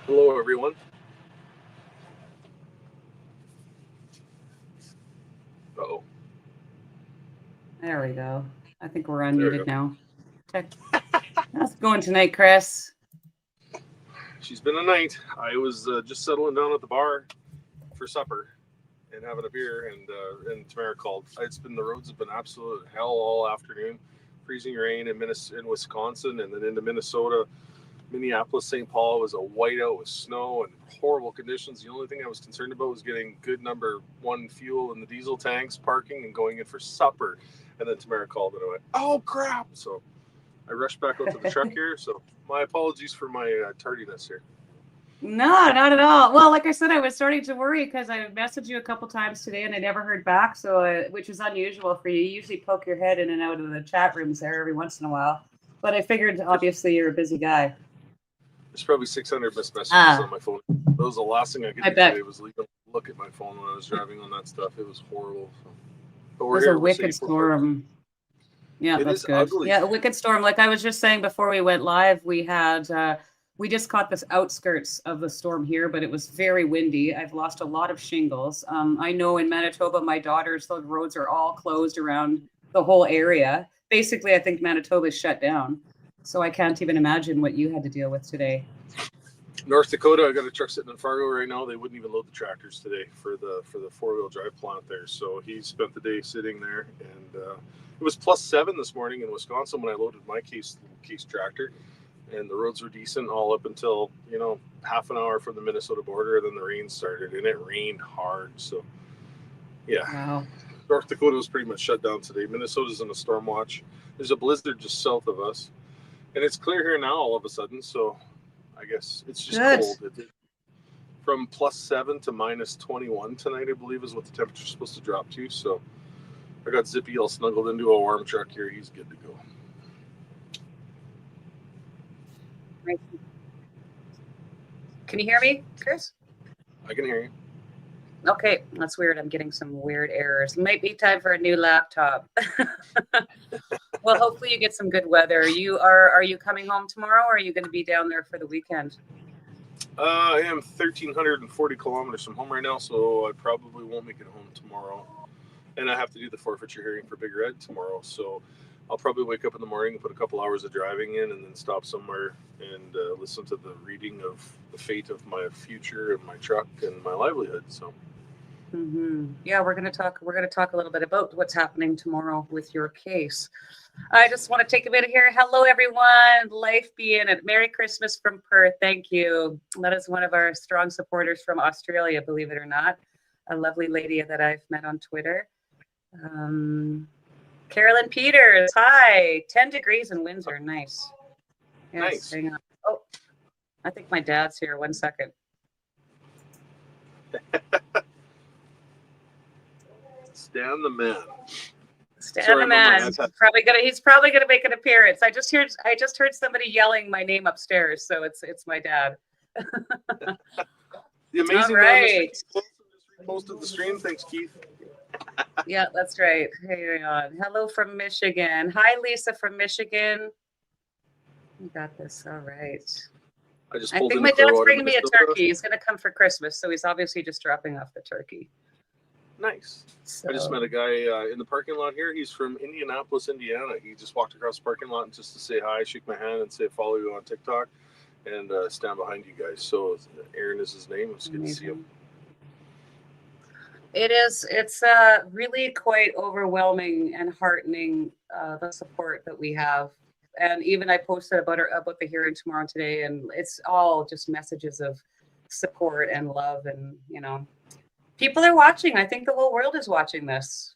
Hello, everyone. Uh-oh. There we go. I think we're There we unmuted go. now. Check. How's it going tonight, Chris? She's been a night. I was just settling down at the bar for supper and having a beer, and Tamara called. The roads have been absolute hell all afternoon. Freezing rain in Wisconsin, and then into Minnesota. Minneapolis, St. Paul was a whiteout with snow and horrible conditions. The only thing I was concerned about was getting good number one fuel in the diesel tanks, parking, and going in for supper. And then Tamara called, and I went, "Oh crap!" So I rushed back out to the truck here. So my apologies for my tardiness here. No, not at all. Well, like I said, I was starting to worry because I messaged you a couple times today and I never heard back. So, which is unusual for you. You usually poke your head in and out of the chat rooms there every once in a while. But I figured There's, obviously you're a busy guy. there's probably 600 missed messages on Ah, my phone. That was the last thing I could I do today bet. was look at my phone when I was driving on that stuff. It was horrible. So. But It we're was a here. We're wicked safe. We're fixed. storm. Yeah, It that's is good. ugly. Yeah, a wicked storm. Like I was just saying before we went live, we just caught the outskirts of the storm here, but it was very windy. I've lost a lot of shingles. I know in Manitoba, the roads are all closed around the whole area. Basically, I think Manitoba's shut down. So I can't even imagine what you had to deal with today. North Dakota, I got a truck sitting in Fargo right now. They wouldn't even load the tractors today for the 4-wheel drive plant there. So he spent the day sitting there, and it was +7 this morning in Wisconsin when I loaded my case tractor, and the roads were decent all up until half an hour from the Minnesota border. And then the rain started, and it rained hard. So yeah, Wow. North Dakota was pretty much shut down today. Minnesota's in a storm watch. There's a blizzard just south of us, and it's clear here now all of a sudden. So I guess it's just Good. cold. From +7 to -21 tonight, I believe, is what the temperature's supposed to drop to. So I got Zippy all snuggled into a warm truck here. He's good to go. Right. Can you hear me, Chris? I can hear you. Okay, that's weird. I'm getting some weird errors. Might be time for a new laptop. Well, hopefully you get some good weather. Are you coming home tomorrow or are you going to be down there for the weekend? I am 1,340 kilometers from home right now, so I probably won't make it home tomorrow. And I have to do the forfeiture hearing for Big Red tomorrow, so I'll probably wake up in the morning, put a couple hours of driving in, and then stop somewhere and listen to the reading of the fate of my future and my truck and my livelihood. So Yeah, we're going to talk a little bit about what's happening tomorrow with your case. I just want to take a minute here. Hello, everyone. Life be in it. Merry Christmas from Perth. Thank you. That is one of our strong supporters from Australia, believe it or not. A lovely lady that I've met on Twitter. Carolyn Peters. Hi. 10 degrees in Windsor. Nice. Yes, nice. hang on. Oh, I think my dad's here. 1 second. Stan the man. Stan Sorry, the I'm on my man. iPad. He's probably gonna make an appearance. I just heard somebody yelling my name upstairs, so it's my dad. The All amazing man, Mr. right. Keith Wilson, just reposted the stream. Thanks, Keith. Yeah, that's right. Hang on. Hello from Michigan. Hi, Lisa from Michigan. You got this. All right. I just I pulled think into my dad's Clearwater, bringing me a Minnesota. turkey. He's gonna come for Christmas, so he's obviously just dropping off the turkey. Nice. I just met So a guy in the parking lot here. He's from Indianapolis, Indiana. He just walked across the parking lot just to say hi, shake my hand, and say follow you on TikTok, and stand behind you guys. So Aaron is his name. It's good to see him. amazing. It is. It's really quite overwhelming and heartening the support that we have. And even I posted about the hearing tomorrow today, and it's all just messages of support and love, and people are watching. I think the whole world is watching this.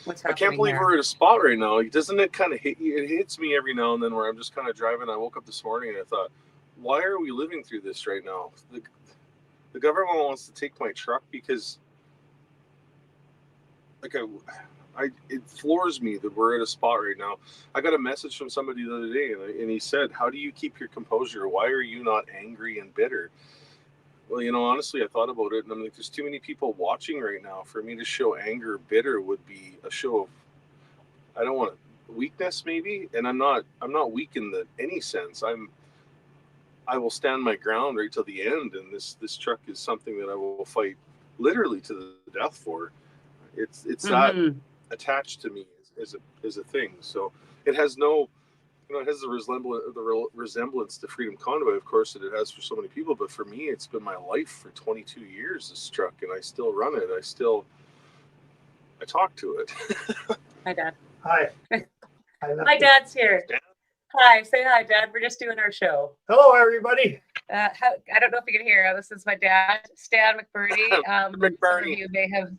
What's I can't happening believe here? we're at a spot right now. Doesn't it kind of hit you? It hits me every now and then where I'm just kind of driving. I woke up this morning and I thought, why are we living through this right now? The government wants to take my truck because, like, it floors me that we're at a spot right now. I got a message from somebody the other day, and he said, "How do you keep your composure? Why are you not angry and bitter?" Well, honestly, I thought about it, and I'm like, there's too many people watching right now. For me to show anger or bitter would be a show of, I don't want weakness, maybe, and I'm not weak in any sense. I will stand my ground right till the end. And this truck is something that I will fight literally to the death for. It's that attached to me as a thing. So it has no, it has the resemblance to Freedom Convoy, of course, that it has for so many people. But for me, it's been my life for 22 years, this truck, and I still run it. I talk to it. Hi, Dad. Hi. My dad's here. Hi, say hi, Dad. We're just doing our show. Hello, everybody. I don't know if you can hear. This is my dad, Stan McBurney. McBurney. Some of you may have.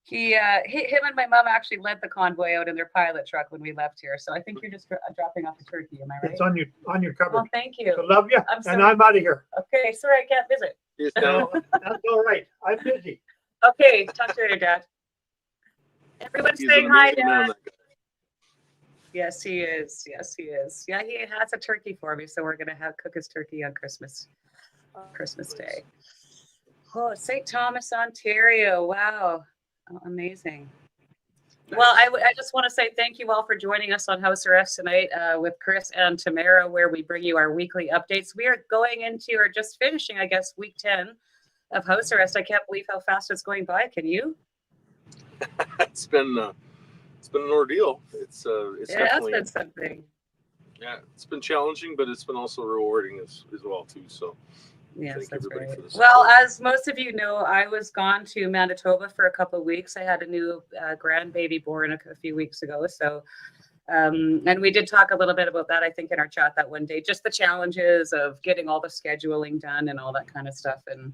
Him and my mom actually led the convoy out in their pilot truck when we left here. So I think you're just dropping off the turkey. Am I right? It's on your cover. Oh, thank you. So love you. And I'm out of here. Okay, sorry I can't visit. Yes, no. That's all right. I'm busy. Okay, talk to you later, Dad. Everyone's saying hi, Dad. Yes, he is. Yes, he is. Yeah, he has a turkey for me, so we're gonna cook his turkey on Christmas Day. Oh, St. Thomas, Ontario. Wow, amazing. Nice. Well, I just want to say thank you all for joining us on House Arrest tonight with Chris and Tamara, where we bring you our weekly updates. We are going into, or just finishing, I guess, week 10 of House Arrest. I can't believe how fast it's going by. Can you? It's been an ordeal. It's definitely been something. Yeah, it's been challenging, but it's been also rewarding as well too. So yes, that's right. For this well, as most of you know, I was gone to Manitoba for a couple of weeks. I had a new grandbaby born a few weeks ago. So, and we did talk a little bit about that, I think, in our chat that one day, just the challenges of getting all the scheduling done and all that kind of stuff. And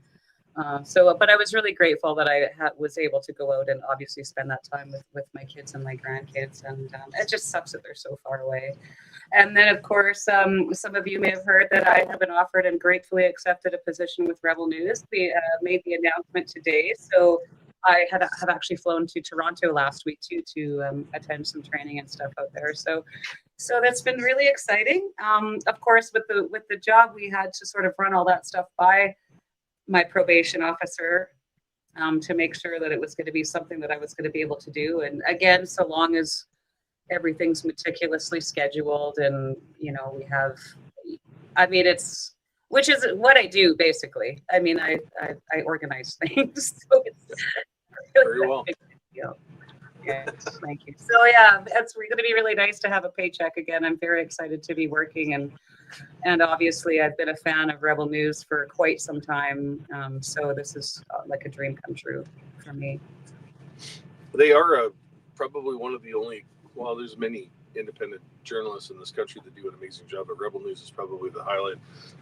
but I was really grateful that I was able to go out and obviously spend that time with my kids and my grandkids. And it just sucks that they're so far away. And then, of course, some of you may have heard that I have been offered and gratefully accepted a position with Rebel News. We made the announcement today. So I have actually flown to Toronto last week too to attend some training and stuff out there. So that's been really exciting. Of course, with the job, we had to sort of run all that stuff by my probation officer to make sure that it was going to be something that I was going to be able to do. And again, so long as everything's meticulously scheduled and, we have, which is what I do basically. I mean, I organize things. So it's really very well. Yes, thank you. So yeah, it's going to be really nice to have a paycheck again. I'm very excited to be working, and obviously I've been a fan of Rebel News for quite some time. So this is like a dream come true for me. They are probably one of the only. Well, there's many independent journalists in this country that do an amazing job, but Rebel News is probably the highlight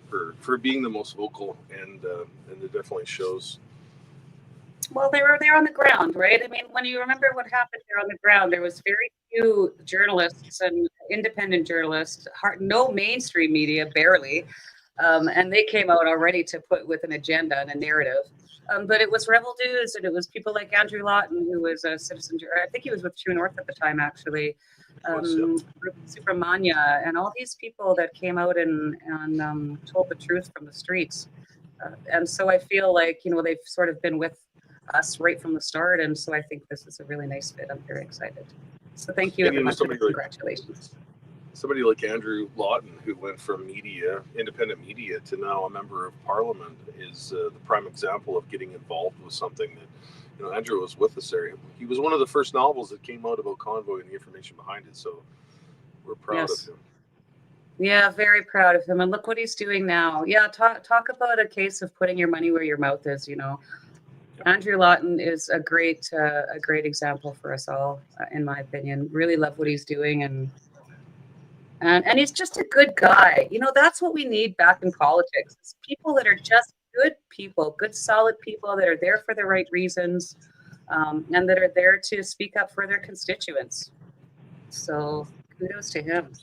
for being the most vocal, and it definitely shows. Well, they were there on the ground, right? I mean, when you remember what happened there on the ground, there was very few journalists and independent journalists, no mainstream media, barely, and they came out already to put with an agenda and a narrative. But it was Rebel News, and it was people like Andrew Lawton, who was a citizen. I think he was with True North at the time, actually. Subramania, and all these people that came out and told the truth from the streets. And so I feel like they've sort of been with us right from the start, and so I think this is a really nice fit. I'm very excited. So thank you, everyone. Congratulations. Somebody like Andrew Lawton, who went from independent media, to now a member of Parliament, is the prime example of getting involved with something that, Andrew was with us there. He was one of the first novels that came out about Convoy and the information behind it. So we're proud of him. Yeah, very proud of him. And look what he's doing now. Yeah, talk about a case of putting your money where your mouth is, Andrew Lawton is a great example for us all, in my opinion. Really love what he's doing, and he's just a good guy. That's what we need back in politics. It's people that are just good people, good, solid people that are there for the right reasons, and that are there to speak up for their constituents. So kudos to him.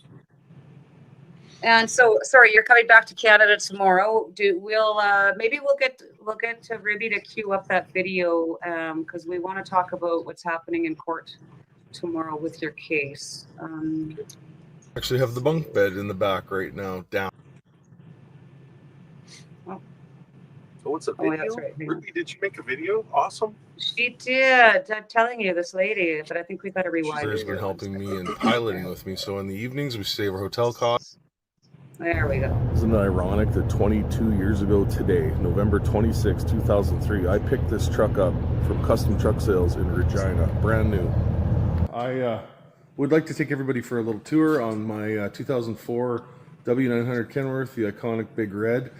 And so, sorry, you're coming back to Canada tomorrow. Maybe we'll get to Ruby to queue up that video because we want to talk about what's happening in court tomorrow with your case. Actually have the bunk bed in the back right now down. Oh, what's a video? That's right. Ruby, did you make a video? Awesome. She did. I'm telling you, this lady, but I think we got to rewind. She's been helping me and piloting with me. So in the evenings we save our hotel costs. There we go. Isn't it ironic that 22 years ago today, November 26, 2003, I picked this truck up from Custom Truck Sales in Regina, brand new. I would like to take everybody for a little tour on my 2004 W900 Kenworth, the iconic Big Red.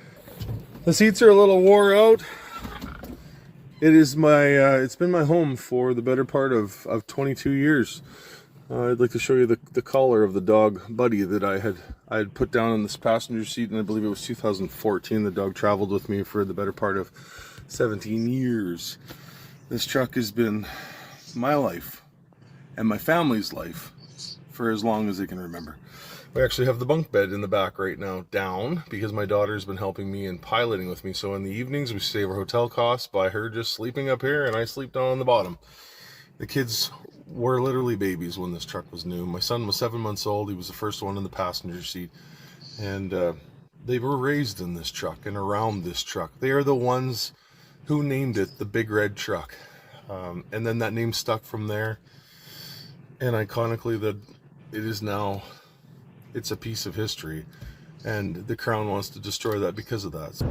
The seats are a little wore out. It is it's been my home for the better part of 22 years. I'd like to show you the collar of the dog Buddy that I had put down in this passenger seat, and I believe it was 2014. The dog traveled with me for the better part of 17 years. This truck has been my life and my family's life for as long as they can remember. We actually have the bunk bed in the back right now down because my daughter's been helping me and piloting with me. So in the evenings we save our hotel costs by her just sleeping up here and I sleep down on the bottom. The kids were literally babies when this truck was new. My son was 7 months old. He was the first one in the passenger seat. And they were raised in this truck and around this truck. They are the ones who named it the Big Red Truck. And then that name stuck from there. And iconically, it is now, it's a piece of history. And the Crown wants to destroy that because of that. So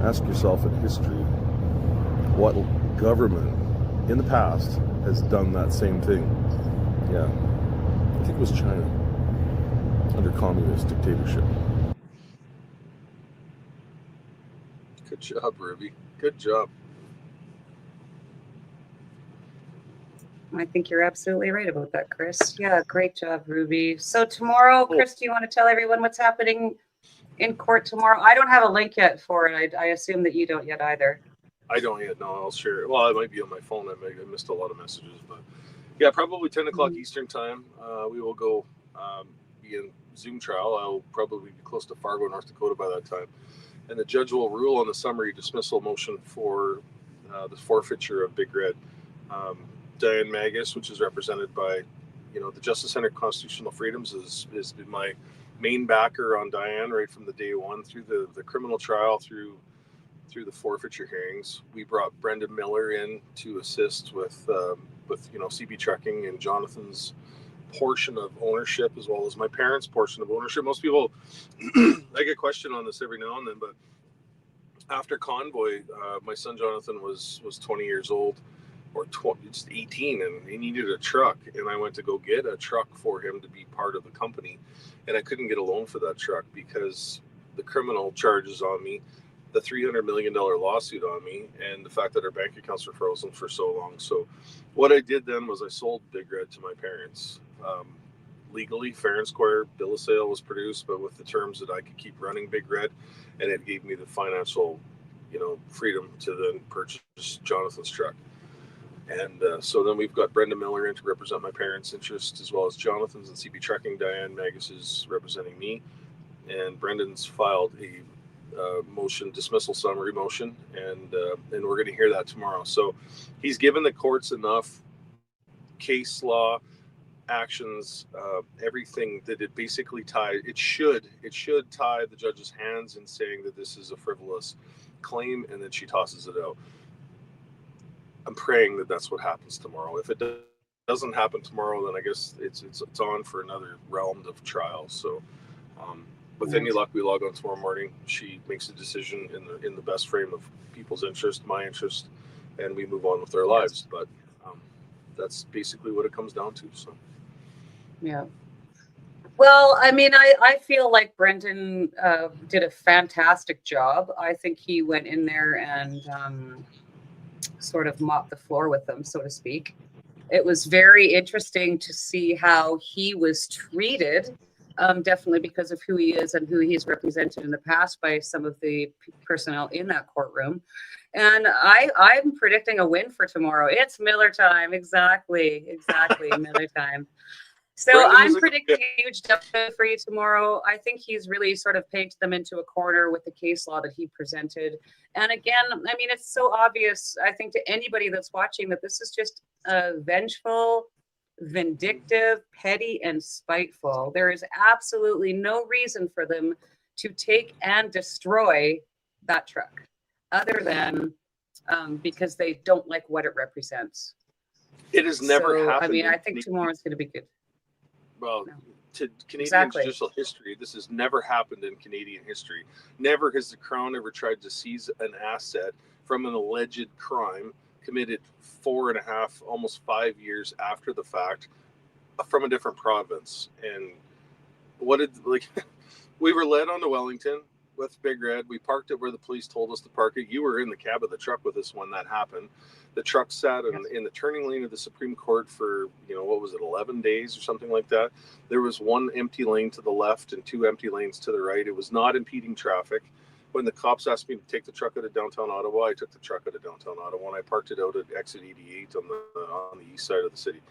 ask yourself in history, what government in the past has done that same thing? Yeah, I think it was China under communist dictatorship. Good job, Ruby. Good job. I think you're absolutely right about that, Chris. Yeah, great job, Ruby. So tomorrow, Chris, do you want to tell everyone what's happening in court tomorrow? I don't have a link yet for it. I assume that you don't yet either. I don't yet. No, I'll share it. Well, it might be on my phone. I missed a lot of messages, but yeah, probably 10 o'clock Eastern time. We will go be in Zoom trial. I'll probably be close to Fargo, North Dakota by that time. And the judge will rule on the summary dismissal motion for the forfeiture of Big Red. Diane Magus, which is represented by, the Justice Center Constitutional Freedoms, has been my main backer on Diane right from the day one through the criminal trial through the forfeiture hearings. We brought Brendan Miller in to assist with CB Trucking and Jonathan's portion of ownership as well as my parents' portion of ownership. Most people, I get questioned on this every now and then, but after Convoy, my son Jonathan was 20 years old. Or 18, and he needed a truck, and I went to go get a truck for him to be part of the company, and I couldn't get a loan for that truck because the criminal charges on me, the $300 million lawsuit on me, and the fact that our bank accounts were frozen for so long. So what I did then was I sold Big Red to my parents. Legally, fair and square, bill of sale was produced, but with the terms that I could keep running Big Red, and it gave me the financial, freedom to then purchase Jonathan's truck. And so then we've got Brenda Miller in to represent my parents' interests, as well as Jonathan's and CB Trucking. Diane Magus is representing me. And Brendan's filed a dismissal summary motion, and we're going to hear that tomorrow. So he's given the courts enough case law, actions, everything that it basically ties. It should tie the judge's hands in saying that this is a frivolous claim, and then she tosses it out. I'm praying that that's what happens tomorrow. If it doesn't happen tomorrow, then I guess it's on for another realm of trials. So, with any luck, we log on tomorrow morning. She makes a decision in the best frame of people's interest, my interest, and we move on with our lives. But that's basically what it comes down to. So, yeah. Well, I mean, I feel like Brendan did a fantastic job. I think he went in there and sort of mopped the floor with them, so to speak. It was very interesting to see how he was treated, definitely because of who he is and who he's represented in the past by some of the personnel in that courtroom. And I'm predicting a win for tomorrow. It's Miller time. Exactly. Miller time. So I'm predicting a huge W for you tomorrow. I think he's really sort of pegged them into a corner with the case law that he presented. And again, I mean, it's so obvious, I think, to anybody that's watching that this is just vengeful, vindictive, petty, and spiteful. There is absolutely no reason for them to take and destroy that truck other than because they don't like what it represents. It has never happened. I mean, I think tomorrow's going to be good. Well, to Canadian Exactly. judicial history, this has never happened in Canadian history. Never has the Crown ever tried to seize an asset from an alleged crime committed 4.5, almost 5 years after the fact from a different province. And what did, like, we were led onto Wellington with Big Red. We parked it where the police told us to park it. You were in the cab of the truck with us when that happened. The truck sat in the turning lane of the Supreme Court for, what was it, 11 days or something like that. There was one empty lane to the left and 2 empty lanes to the right. It was not impeding traffic. When the cops asked me to take the truck out of downtown Ottawa, I took the truck out of downtown Ottawa and I parked it out at exit 88 on the east side of the city.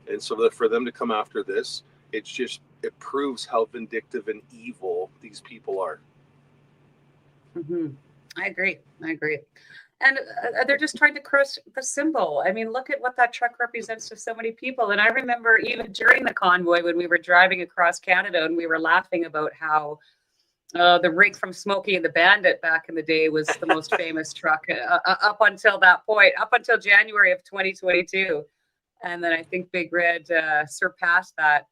And so for them to come after this, it proves how vindictive and evil these people are. Mm-hmm. I agree. And they're just trying to crush the symbol. I mean, look at what that truck represents to so many people. And I remember even during the convoy when we were driving across Canada and we were laughing about how the rig from Smokey and the Bandit back in the day was the most famous truck up until that point, up until January of 2022. And then I think Big Red surpassed that.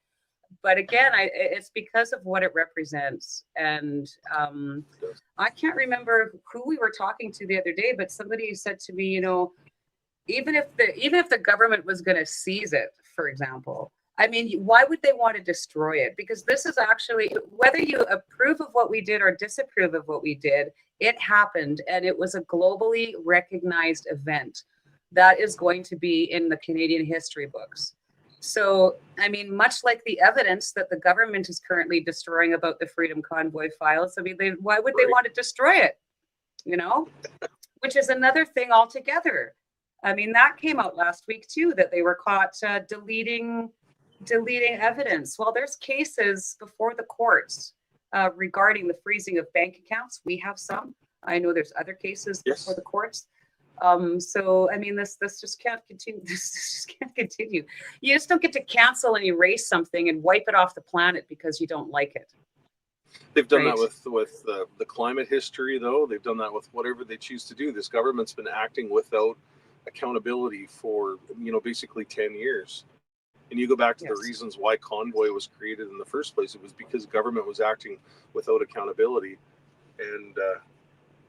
But again, it's because of what it represents. And I can't remember who we were talking to the other day, but somebody said to me, even if the government was going to seize it, for example, I mean, why would they want to destroy it? Because this is actually, whether you approve of what we did or disapprove of what we did, it happened and it was a globally recognized event that is going to be in the Canadian history books. So, I mean, much like the evidence that the government is currently destroying about the Freedom Convoy files, I mean, why would they want to destroy it? Which is another thing altogether. I mean, that came out last week too, that they were caught deleting evidence. Well, there's cases before the courts regarding the freezing of bank accounts. We have some. I know there's other cases before the courts. So, I mean, this just can't continue. This just can't continue. You just don't get to cancel and erase something and wipe it off the planet because you don't like it. They've done that with the climate history, though. They've done that with whatever they choose to do. This government's been acting without accountability for, basically 10 years. And you go back to the reasons why Convoy was created in the first place. It was because government was acting without accountability. And I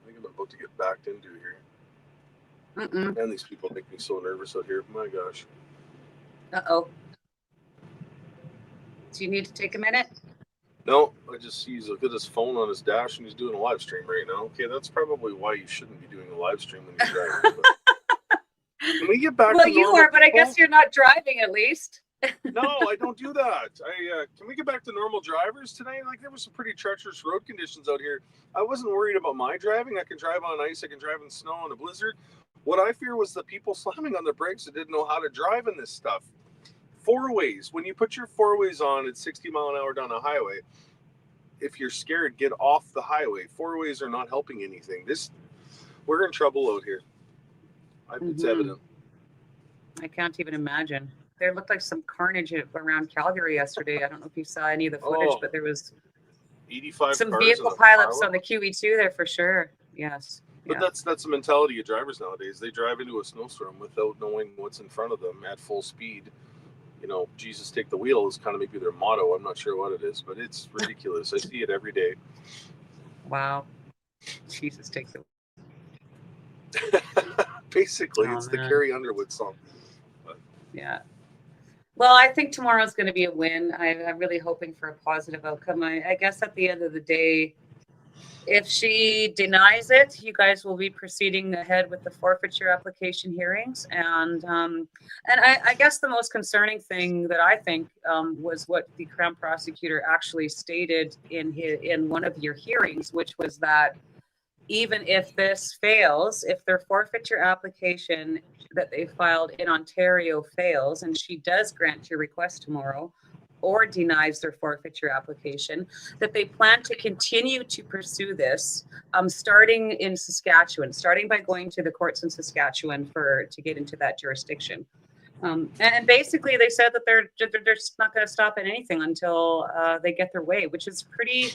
think I'm about to get backed into here. And these people make me so nervous out here. My gosh. Uh-oh. Do you need to take a minute? No, I just see he's look at his phone on his dash and he's doing a live stream right now. Okay, that's probably why you shouldn't be doing a live stream when you're driving. Can we get back to normal? Well, you are, but I guess you're not driving at least. No, I don't do that. Can we get back to normal drivers tonight? Like, there were some pretty treacherous road conditions out here. I wasn't worried about my driving. I can drive on ice. I can drive in snow and a blizzard. What I fear was the people slamming on the brakes that didn't know how to drive in this stuff. 4-ways. When you put your 4-ways on at 60 mile an hour down a highway, if you're scared, get off the highway. 4-ways are not helping anything. We're in trouble out here. It's evident. I can't even imagine. There looked like some carnage around Calgary yesterday. I don't know if you saw any of the footage, but there was 85 some vehicle pileups on the QE2 there for sure. Yes. But that's the mentality of drivers nowadays. They drive into a snowstorm without knowing what's in front of them at full speed. Jesus take the wheel is kind of maybe their motto. I'm not sure what it is, but it's ridiculous. I see it every day. Wow. Jesus take the wheel. Basically, it's the Carrie Underwood song. But. Yeah. Well, I think tomorrow's going to be a win. I'm really hoping for a positive outcome. I guess at the end of the day, if she denies it, you guys will be proceeding ahead with the forfeiture application hearings. And I guess the most concerning thing that I think was what the Crown prosecutor actually stated in one of your hearings, which was that even if this fails, if their forfeiture application that they filed in Ontario fails, and she does grant your request tomorrow, or denies their forfeiture application, that they plan to continue to pursue this, starting in Saskatchewan, starting by going to the courts in Saskatchewan to get into that jurisdiction. And basically, they said that they're just not going to stop at anything until they get their way, which is pretty.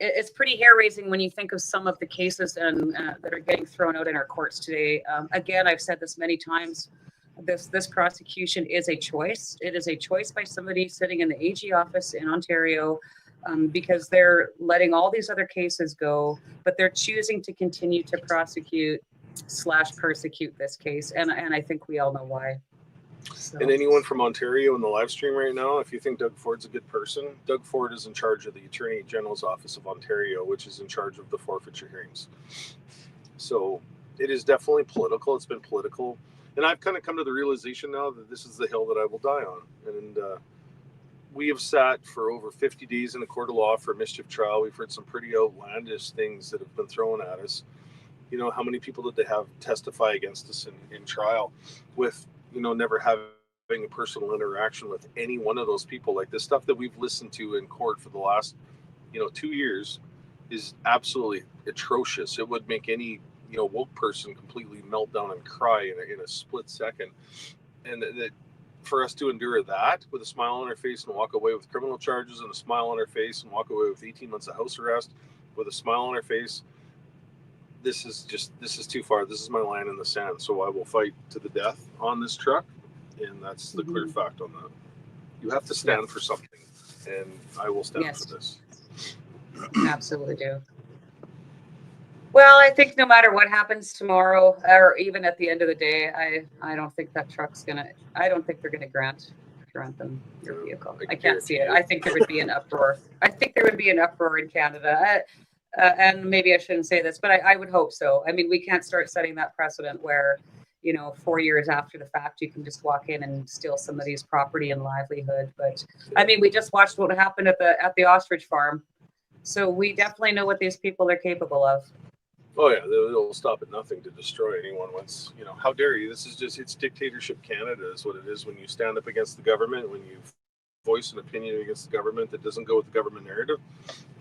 It's pretty hair-raising when you think of some of the cases that are getting thrown out in our courts today. Again, I've said this many times. This prosecution is a choice. It is a choice by somebody sitting in the AG office in Ontario, because they're letting all these other cases go, but they're choosing to continue to prosecute / persecute this case, and I think we all know why. So. And anyone from Ontario in the live stream right now, if you think Doug Ford's a good person, Doug Ford is in charge of the Attorney General's Office of Ontario, which is in charge of the forfeiture hearings. So it is definitely political. It's been political. And I've kind of come to the realization now that this is the hill that I will die on. And we have sat for over 50 days in a court of law for a mischief trial. We've heard some pretty outlandish things that have been thrown at us. You know, how many people did they have testify against us in trial with, you know, never having a personal interaction with any one of those people? Like the stuff that we've listened to in court for the last, 2 years is absolutely atrocious. It would make any, woke person completely melt down and cry in a split second. And that for us to endure that with a smile on our face and walk away with criminal charges and a smile on our face and walk away with 18 months of house arrest with a smile on our face, this is too far. This is my line in the sand. So I will fight to the death on this truck. And that's the clear fact on that. You have to stand for something, and I will stand for this. Absolutely do. Well, I think no matter what happens tomorrow, or even at the end of the day, I don't think that truck's I don't think they're gonna grant them your vehicle. I can't see it. I think there would be an uproar. I think there would be an uproar in Canada. And maybe I shouldn't say this, but I would hope so. I mean, we can't start setting that precedent where, 4 years after the fact, you can just walk in and steal somebody's property and livelihood. But I mean, we just watched what happened at the ostrich farm. So we definitely know what these people are capable of. Oh yeah, they'll stop at nothing to destroy anyone once, how dare you? This is it's dictatorship Canada is what it is. When you stand up against the government, when you voice an opinion against the government that doesn't go with the government narrative,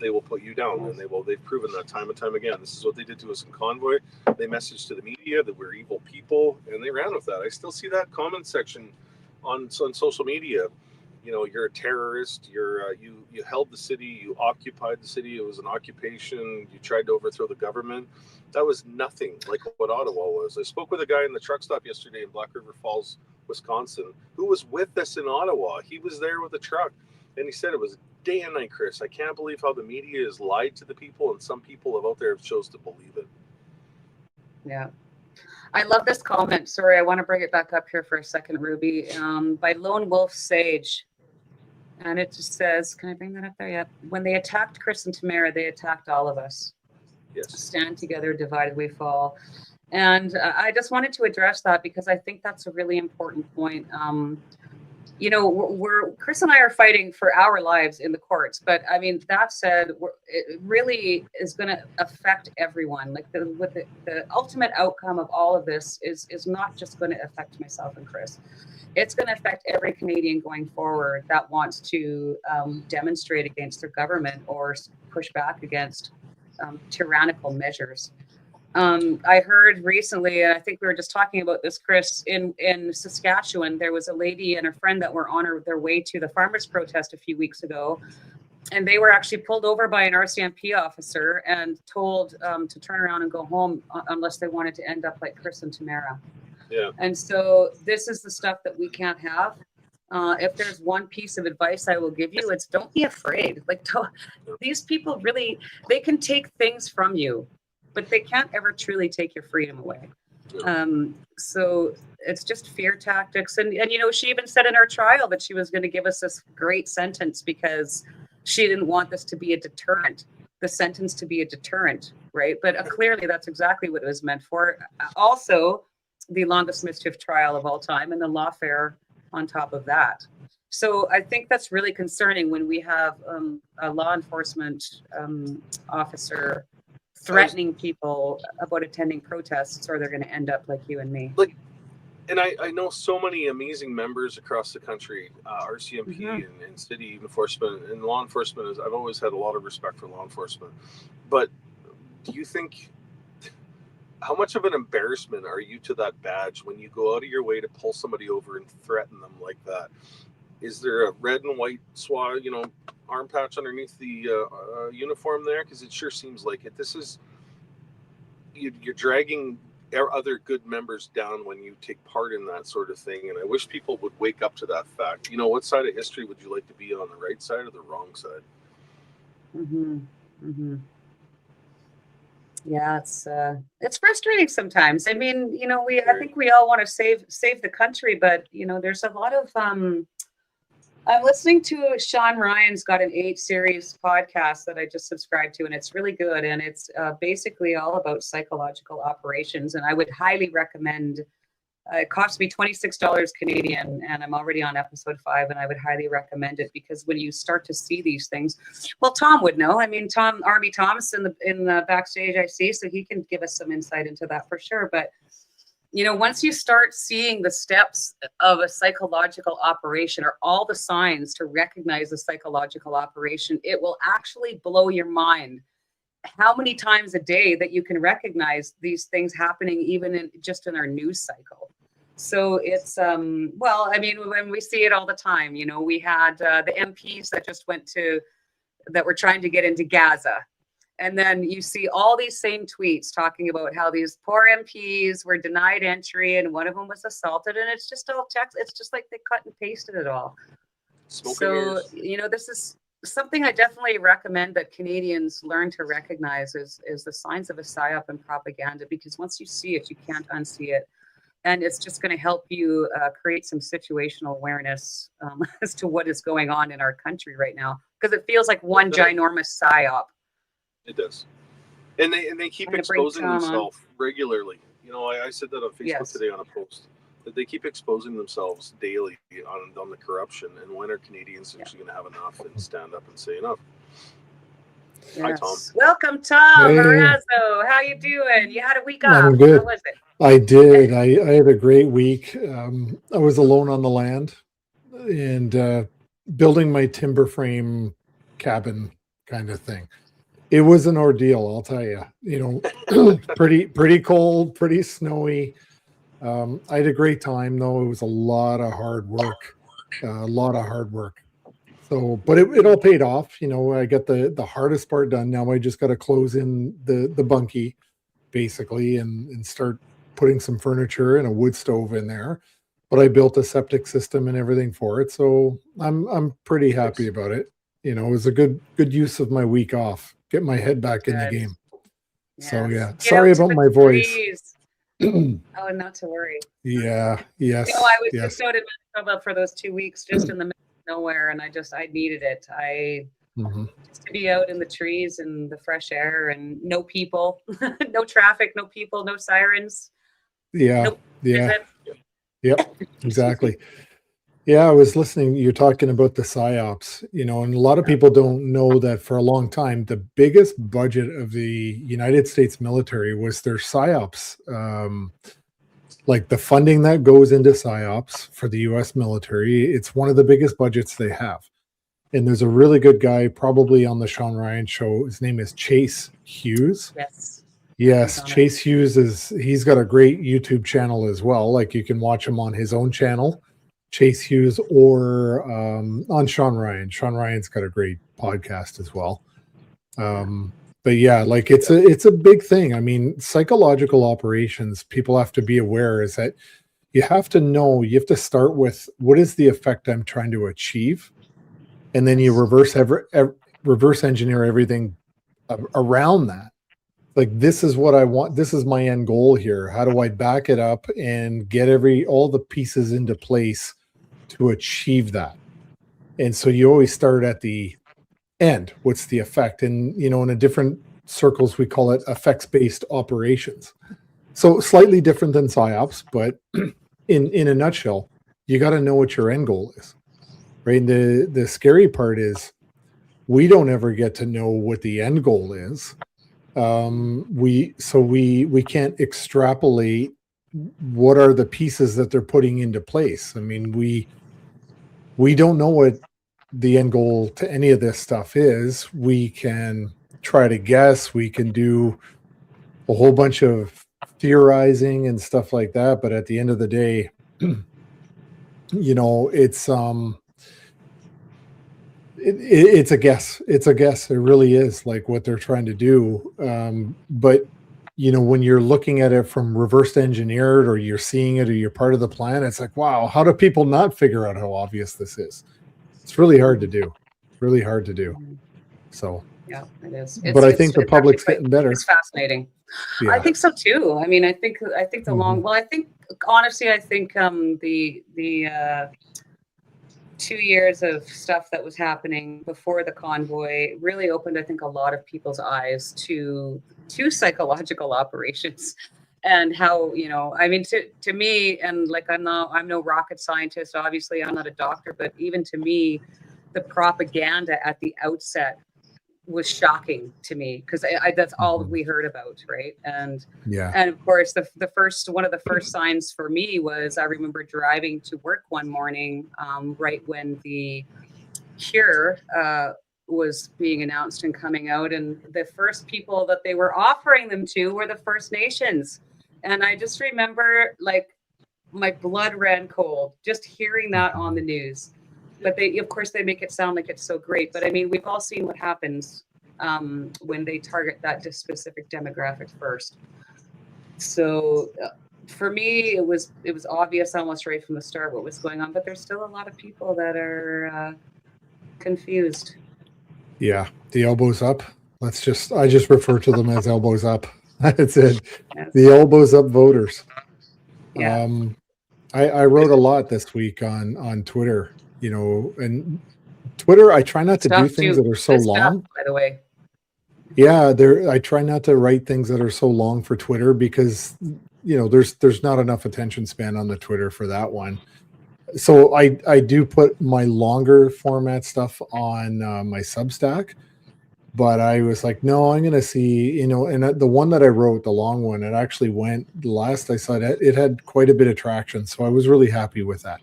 they will put you down, and they've proven that time and time again. This is what they did to us in Convoy. They messaged to the media that we're evil people, and they ran with that. I still see that comment section on social media. You're a terrorist. You held the city. You occupied the city. It was an occupation. You tried to overthrow the government. That was nothing like what Ottawa was. I spoke with a guy in the truck stop yesterday in Black River Falls, Wisconsin, who was with us in Ottawa. He was there with a truck, and he said it was day and night, Chris. I can't believe how the media has lied to the people, and some people out there have chose to believe it. Yeah. I love this comment. Sorry, I want to bring it back up here for a second, Ruby, by Lone Wolf Sage. And it just says, can I bring that up there? Yeah. When they attacked Chris and Tamara, they attacked all of us. Yes. Stand together, divided we fall. And I just wanted to address that because I think that's a really important point. Chris and I are fighting for our lives in the courts, but I mean, that said, it really is going to affect everyone. Like the ultimate outcome of all of this is not just going to affect myself and Chris. It's going to affect every Canadian going forward that wants to demonstrate against their government or push back against tyrannical measures. I heard recently, and I think we were just talking about this, Chris, in Saskatchewan, there was a lady and a friend that were on their way to the farmers' protest a few weeks ago, and they were actually pulled over by an RCMP officer and told to turn around and go home unless they wanted to end up like Chris and Tamara. Yeah. And so this is the stuff that we can't have. If there's one piece of advice I will give you, it's don't be afraid. These people really, they can take things from you, but they can't ever truly take your freedom away. So it's just fear tactics. And she even said in our trial that she was going to give us this great sentence because she didn't want this to be a deterrent, the sentence to be a deterrent, right? But clearly that's exactly what it was meant for. Also, the longest mischief trial of all time and the lawfare on top of that. So I think that's really concerning when we have a law enforcement officer threatening people about attending protests, or they're going to end up like you and me. And I know so many amazing members across the country, RCMP and city enforcement and law enforcement. I've always had a lot of respect for law enforcement. But do you think, how much of an embarrassment are you to that badge when you go out of your way to pull somebody over and threaten them like that? Is there a red and white swat, arm patch underneath the uniform there? Because it sure seems like it. This is, you're dragging other good members down when you take part in that sort of thing. And I wish people would wake up to that fact. You know, what side of history would you like to be on, the right side or the wrong side? Mm-hmm. Mm-hmm. Yeah, it's frustrating sometimes. I mean, you know, I think we all want to save the country, but you know, there's a lot of I'm listening to Sean Ryan's got an 8-series podcast that I just subscribed to, and it's really good. And it's basically all about psychological operations. And I would highly recommend. It cost me $26 Canadian, and I'm already on episode 5, and I would highly recommend it because when you start to see these things, well, Tom would know. I mean, Army Tom's in the backstage I see, so he can give us some insight into that for sure. But you know, once you start seeing the steps of a psychological operation or all the signs to recognize a psychological operation, it will actually blow your mind how many times a day that you can recognize these things happening even in our news cycle. So it's well, I mean, when we see it all the time, you know, we had the MPs that were trying to get into Gaza. And then you see all these same tweets talking about how these poor MPs were denied entry and one of them was assaulted, and it's just all text. It's just like they cut and pasted it all. So, you know, this is something I definitely recommend that Canadians learn to recognize is the signs of a psyop and propaganda, because once you see it, you can't unsee it. And it's just going to help you create some situational awareness as to what is going on in our country right now, because it feels like one ginormous psyop. It does. And they keep exposing themselves regularly. You know, I said that on Facebook today on a post, that they keep exposing themselves daily on the corruption. And when are Canadians actually going to have enough and stand up and say enough? Yes. Hi, Tom. Welcome, Tom Marazzo. How you doing? You had a week off. I'm good. How was it? I did. I had a great week. I was alone on the land and building my timber frame cabin kind of thing. It was an ordeal, I'll tell you. You know, pretty cold, pretty snowy. I had a great time, though. It was a lot of hard work. So, but it all paid off. You know, I got the hardest part done. Now I just got to close in the bunkie, basically, and start putting some furniture and a wood stove in there. But I built a septic system and everything for it, so I'm pretty happy about it. You know, it was a good use of my week off. Get my head back in the game. Yes. So yeah, sorry about my voice. Oh, not to worry. Yeah. Yes. You know, I was just out in Manitoba for those 2 weeks, just in the middle of nowhere, and I needed it. Just to be out in the trees and the fresh air and no people, no traffic, no people, no sirens. Yeah. Yep. Exactly. Yeah, I was listening. You're talking about the PSYOPs, you know, and a lot of people don't know that for a long time, the biggest budget of the United States military was their PSYOPs. Like the funding that goes into PSYOPs for the U.S. military, it's one of the biggest budgets they have. And there's a really good guy probably on the Sean Ryan show. His name is Chase Hughes. Yes, Chase Hughes he's got a great YouTube channel as well. Like you can watch him on his own channel, Chase Hughes, or on Sean Ryan. Sean Ryan's got a great podcast as well. But yeah, like it's a big thing. I mean, psychological operations, people have to be aware is that you have to start with what is the effect I'm trying to achieve, and then you reverse engineer everything around that. Like, this is what I want. This is my end goal here. How do I back it up and get all the pieces into place to achieve that? And so you always start at the end. What's the effect? And, you know, in a different circles, we call it effects-based operations. So slightly different than PSYOPs, but in a nutshell, you got to know what your end goal is, right? And the scary part is we don't ever get to know what the end goal is. We can't extrapolate what are the pieces that they're putting into place. I mean, we don't know what the end goal to any of this stuff is. We can try to guess, we can do a whole bunch of theorizing and stuff like that, but at the end of the day, you know, it's a guess. It's a guess. It really is, like what they're trying to do. But when you're looking at it from reverse engineered, or you're seeing it, or you're part of the plan, it's like, wow, how do people not figure out how obvious this is? It's really hard to do. Really hard to do. So Yeah, it is. but I think the public's getting better. It's fascinating. Yeah. I think so too. I mean, I think the long. Mhm. Well, I think honestly, I think the 2 years of stuff that was happening before the convoy really opened, I think, a lot of people's eyes to psychological operations, and how, I mean, to me, and like, I'm no rocket scientist, obviously, I'm not a doctor, but even to me, the propaganda at the outset was shocking to me, because that's all that we heard about, right? And of course, one of the first signs for me was, I remember driving to work one morning, right when the cure was being announced and coming out, and the first people that they were offering them to were the First Nations, and I just remember, like, my blood ran cold just hearing that on the news. But of course, they make it sound like it's so great. But I mean, we've all seen what happens when they target that specific demographic first. So for me, it was obvious almost right from the start what was going on. But there's still a lot of people that are confused. Yeah, the elbows up. I just refer to them as elbows up. That's it. Yes. The elbows up voters. Yeah. I wrote a lot this week on Twitter. And Twitter, I try not to do things that are so long. By the way. Yeah, I try not to write things that are so long for Twitter, because there's not enough attention span on the Twitter for that one. So I do put my longer format stuff on my Substack, but I was like, no, I'm going to see, and the one that I wrote, the long one, it actually went, last I saw it had quite a bit of traction. So I was really happy with that.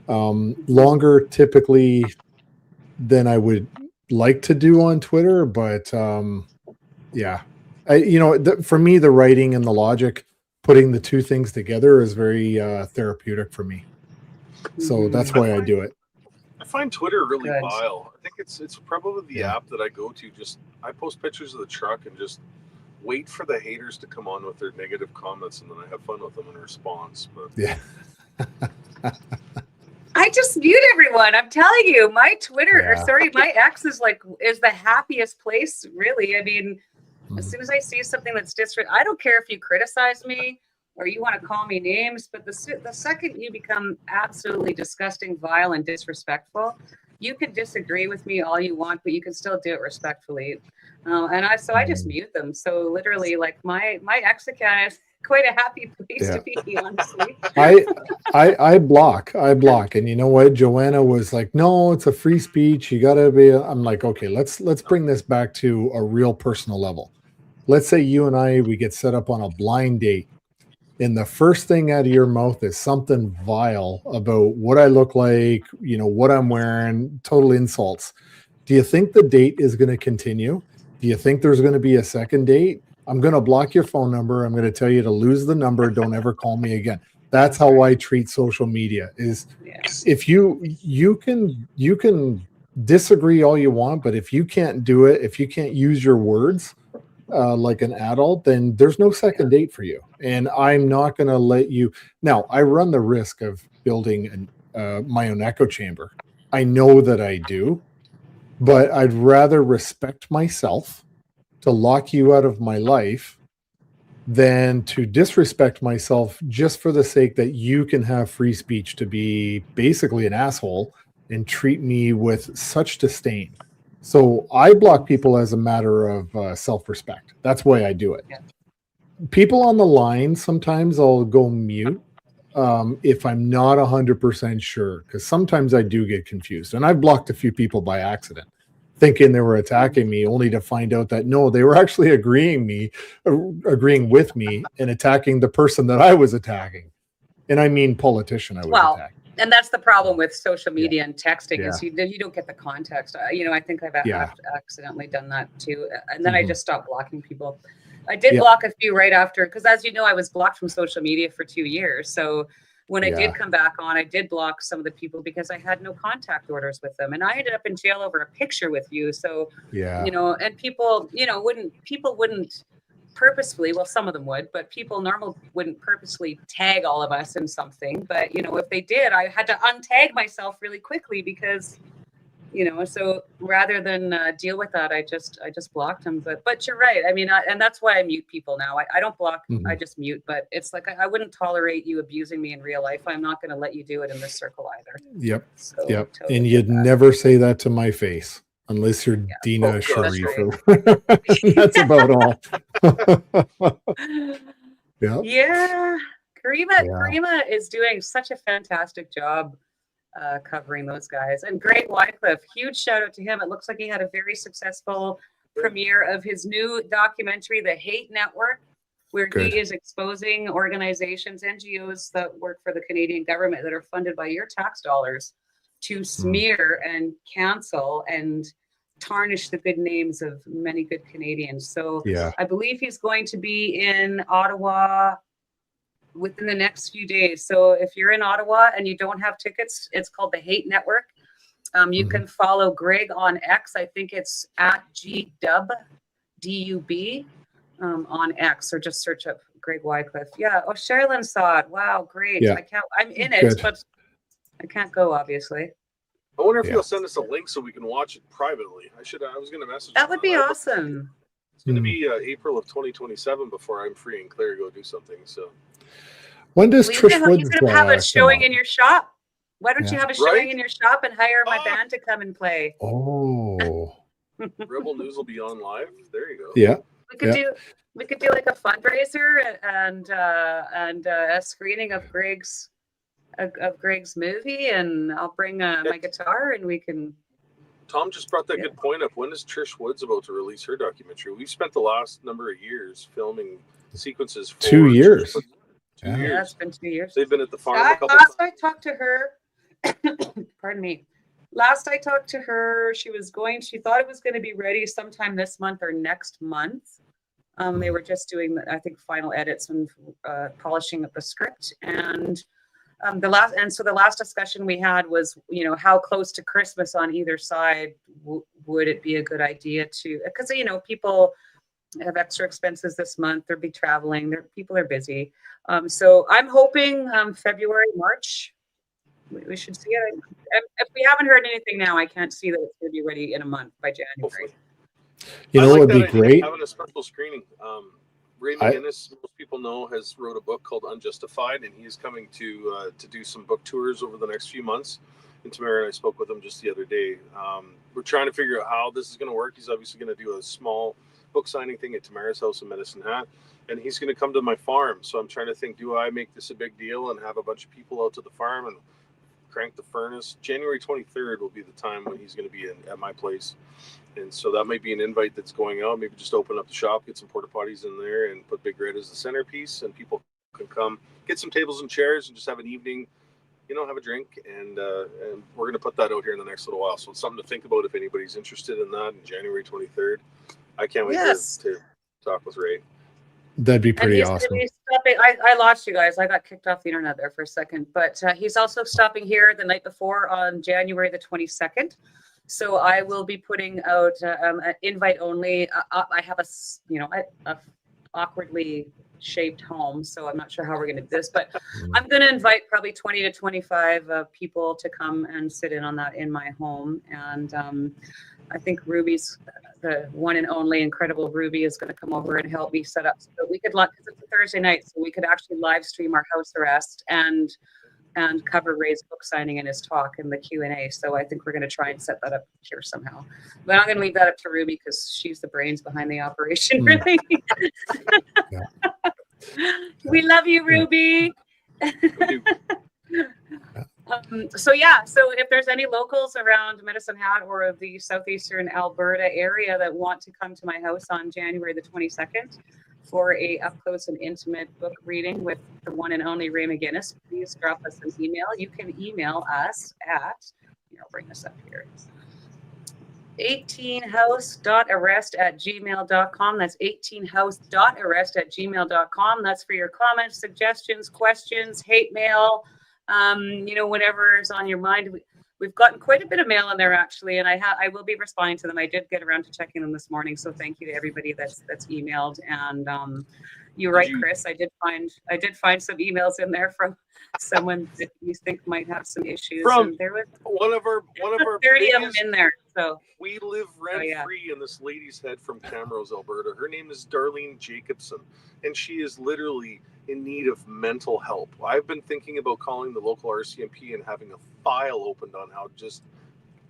Longer typically than I would like to do on Twitter, but yeah, for me, the writing and the logic, putting the two things together, is very therapeutic for me. So that's why I do it. I find Twitter really Good. vile. I think it's probably the app that I go to. I post pictures of the truck and just wait for the haters to come on with their negative comments, and then I have fun with them in response. But yeah. I just mute everyone. I'm telling you, my Twitter, my X is the happiest place, really. I mean, as soon as I see something that's I don't care if you criticize me or you want to call me names, but the second you become absolutely disgusting, vile, and disrespectful, you can disagree with me all you want, but you can still do it respectfully. I just mute them. So literally, like, my X account is quite a happy place to be, honestly. I block, and you know what? Joanna was like, no, it's a free speech. You gotta be. I'm like, okay, let's bring this back to a real personal level. Let's say you and we get set up on a blind date, and the first thing out of your mouth is something vile about what I look like, what I'm wearing, total insults. Do you think the date is going to continue? Do you think there's going to be a second date? I'm going to block your phone number. I'm going to tell you to lose the number. Don't ever call me again. That's how I treat social media. If you can disagree all you want, but if you can't do it, if you can't use your words like an adult, then there's no second date for you. And I'm not going to let you. Now, I run the risk of building my own echo chamber. I know that I do, but I'd rather respect myself to lock you out of my life than to disrespect myself just for the sake that you can have free speech to be basically an asshole and treat me with such disdain. So I block people as a matter of self-respect. That's why I do it. Yeah. People on the line, sometimes I'll go mute if I'm not 100% sure, because sometimes I do get confused. And I've blocked a few people by accident, thinking they were attacking me, only to find out that no, they were actually agreeing with me and attacking the person that I was attacking. And I mean politician I was attacking. And that's the problem with social media and texting is you don't get the context. I think I've accidentally done that too. And then I just stopped blocking people. I did block a few right after, because as you know, I was blocked from social media for 2 years. So when I did come back on, I did block some of the people because I had no contact orders with them. And I ended up in jail over a picture with you. So, and people, wouldn't purposefully, well, some of them would, but people normally wouldn't purposely tag all of us in something. But, you know, if they did, I had to untag myself really quickly because, you know, so rather than deal with that, I just blocked them. But you're right. I mean, and that's why I mute people now. I don't block, I just mute, but it's like, I wouldn't tolerate you abusing me in real life. I'm not going to let you do it in this circle either. Yep. So, Yep. totally And you'd never say that to my face unless you're Dina Oh, Sharif. right. That's about all. Yeah. Yeah. Karima is doing such a fantastic job covering those guys. And Greg Wycliffe, huge shout out to him. It looks like he had a very successful premiere of his new documentary, The Hate Network, where he is exposing organizations, NGOs that work for the Canadian government that are funded by your tax dollars to smear and cancel and tarnish the good names of many good Canadians. So I believe he's going to be in Ottawa within the next few days. So if you're in Ottawa and you don't have tickets, it's called The Hate Network. You can follow Greg on X. I think it's at GDUB, DUB, on X, or just search up Greg Wycliffe. Yeah. Oh, Sherilyn saw it. Wow, great. Yeah. I'm in it, but I can't go, obviously. I wonder if you'll send us a link so we can watch it privately. I was going to message. That would be awesome. It's going to be April of 2027 before I'm free and clear to go do something. So. When does Trish Woods have a showing in your shop? Why don't you have a showing Right? in your shop and hire my band to come and play? Oh. Rebel News will be on live. There you go. Yeah. We could do like a fundraiser and a screening of Greg's movie, and I'll bring my guitar and we can. Tom just brought that good point up. When is Trish Woods about to release her documentary? We've spent the last number of years filming sequences for 2 years. 2 years. Yeah, it's been 2 years. They've been at the farm a couple Last times. I talked to her, pardon me. Last I talked to her, she thought it was going to be ready sometime this month or next month. They were just doing, I think, final edits and polishing up the script. And the last discussion we had was, you know, how close to Christmas on either side would it be a good idea to, because, you know, people have extra expenses this month. They'll be traveling. People are busy. So I'm hoping February, March, we should see it. If we haven't heard anything now, I can't see that it's going to be ready in a month by January. Hopefully. You know what would be idea, great? having a special screening. Ray McGinnis, most people know, has wrote a book called Unjustified, and he's coming to do some book tours over the next few months. And Tamara and I spoke with him just the other day. We're trying to figure out how this is going to work. He's obviously going to do a small book signing thing at Tamara's house in Medicine Hat, and he's going to come to my farm. So I'm trying to think, do I make this a big deal and have a bunch of people out to the farm and crank the furnace? January 23rd will be the time when he's going to be at my place. And so that might be an invite that's going out. Maybe just open up the shop, get some porta potties in there, and put Big Red as the centerpiece, and people can come get some tables and chairs and just have an evening, you know, have a drink. And we're going to put that out here in the next little while. So it's something to think about if anybody's interested in that on January 23rd. I can't wait to talk with Ray. That'd be pretty awesome. I lost you guys. I got kicked off the internet there for a second, but he's also stopping here the night before on January the 22nd. So I will be putting out an invite only. I have a awkwardly shaped home, so I'm not sure how we're going to do this, but I'm going to invite probably 20 to 25 people to come and sit in on that in my home. And I think Ruby's the one and only incredible Ruby is going to come over and help me set up so that we could, because it's a Thursday night, so we could actually live stream our house arrest and cover Ray's book signing and his talk and the Q&A. So I think we're going to try and set that up here somehow. But I'm going to leave that up to Ruby because she's the brains behind the operation, really. We love you, Ruby. So if there's any locals around Medicine Hat or the southeastern Alberta area that want to come to my house on January the 22nd for a up close and intimate book reading with the one and only Ray McGinnis, please drop us an email. You can email us at, I'll bring this up here, 18house.arrest@gmail.com. That's 18house.arrest@gmail.com. That's for your comments, suggestions, questions, hate mail, whatever is on your mind. we've gotten quite a bit of mail in there actually, and I will be responding to them. I did get around to checking them this morning, so thank you to everybody that's emailed. And you're right, Chris. I did find some emails in there from someone that you think might have some issues. From and there was one of our 30 of them in there. So we live rent free in this lady's head from Camrose, Alberta. Her name is Darlene Jacobson, and she is literally in need of mental help. I've been thinking about calling the local RCMP and having a file opened on how just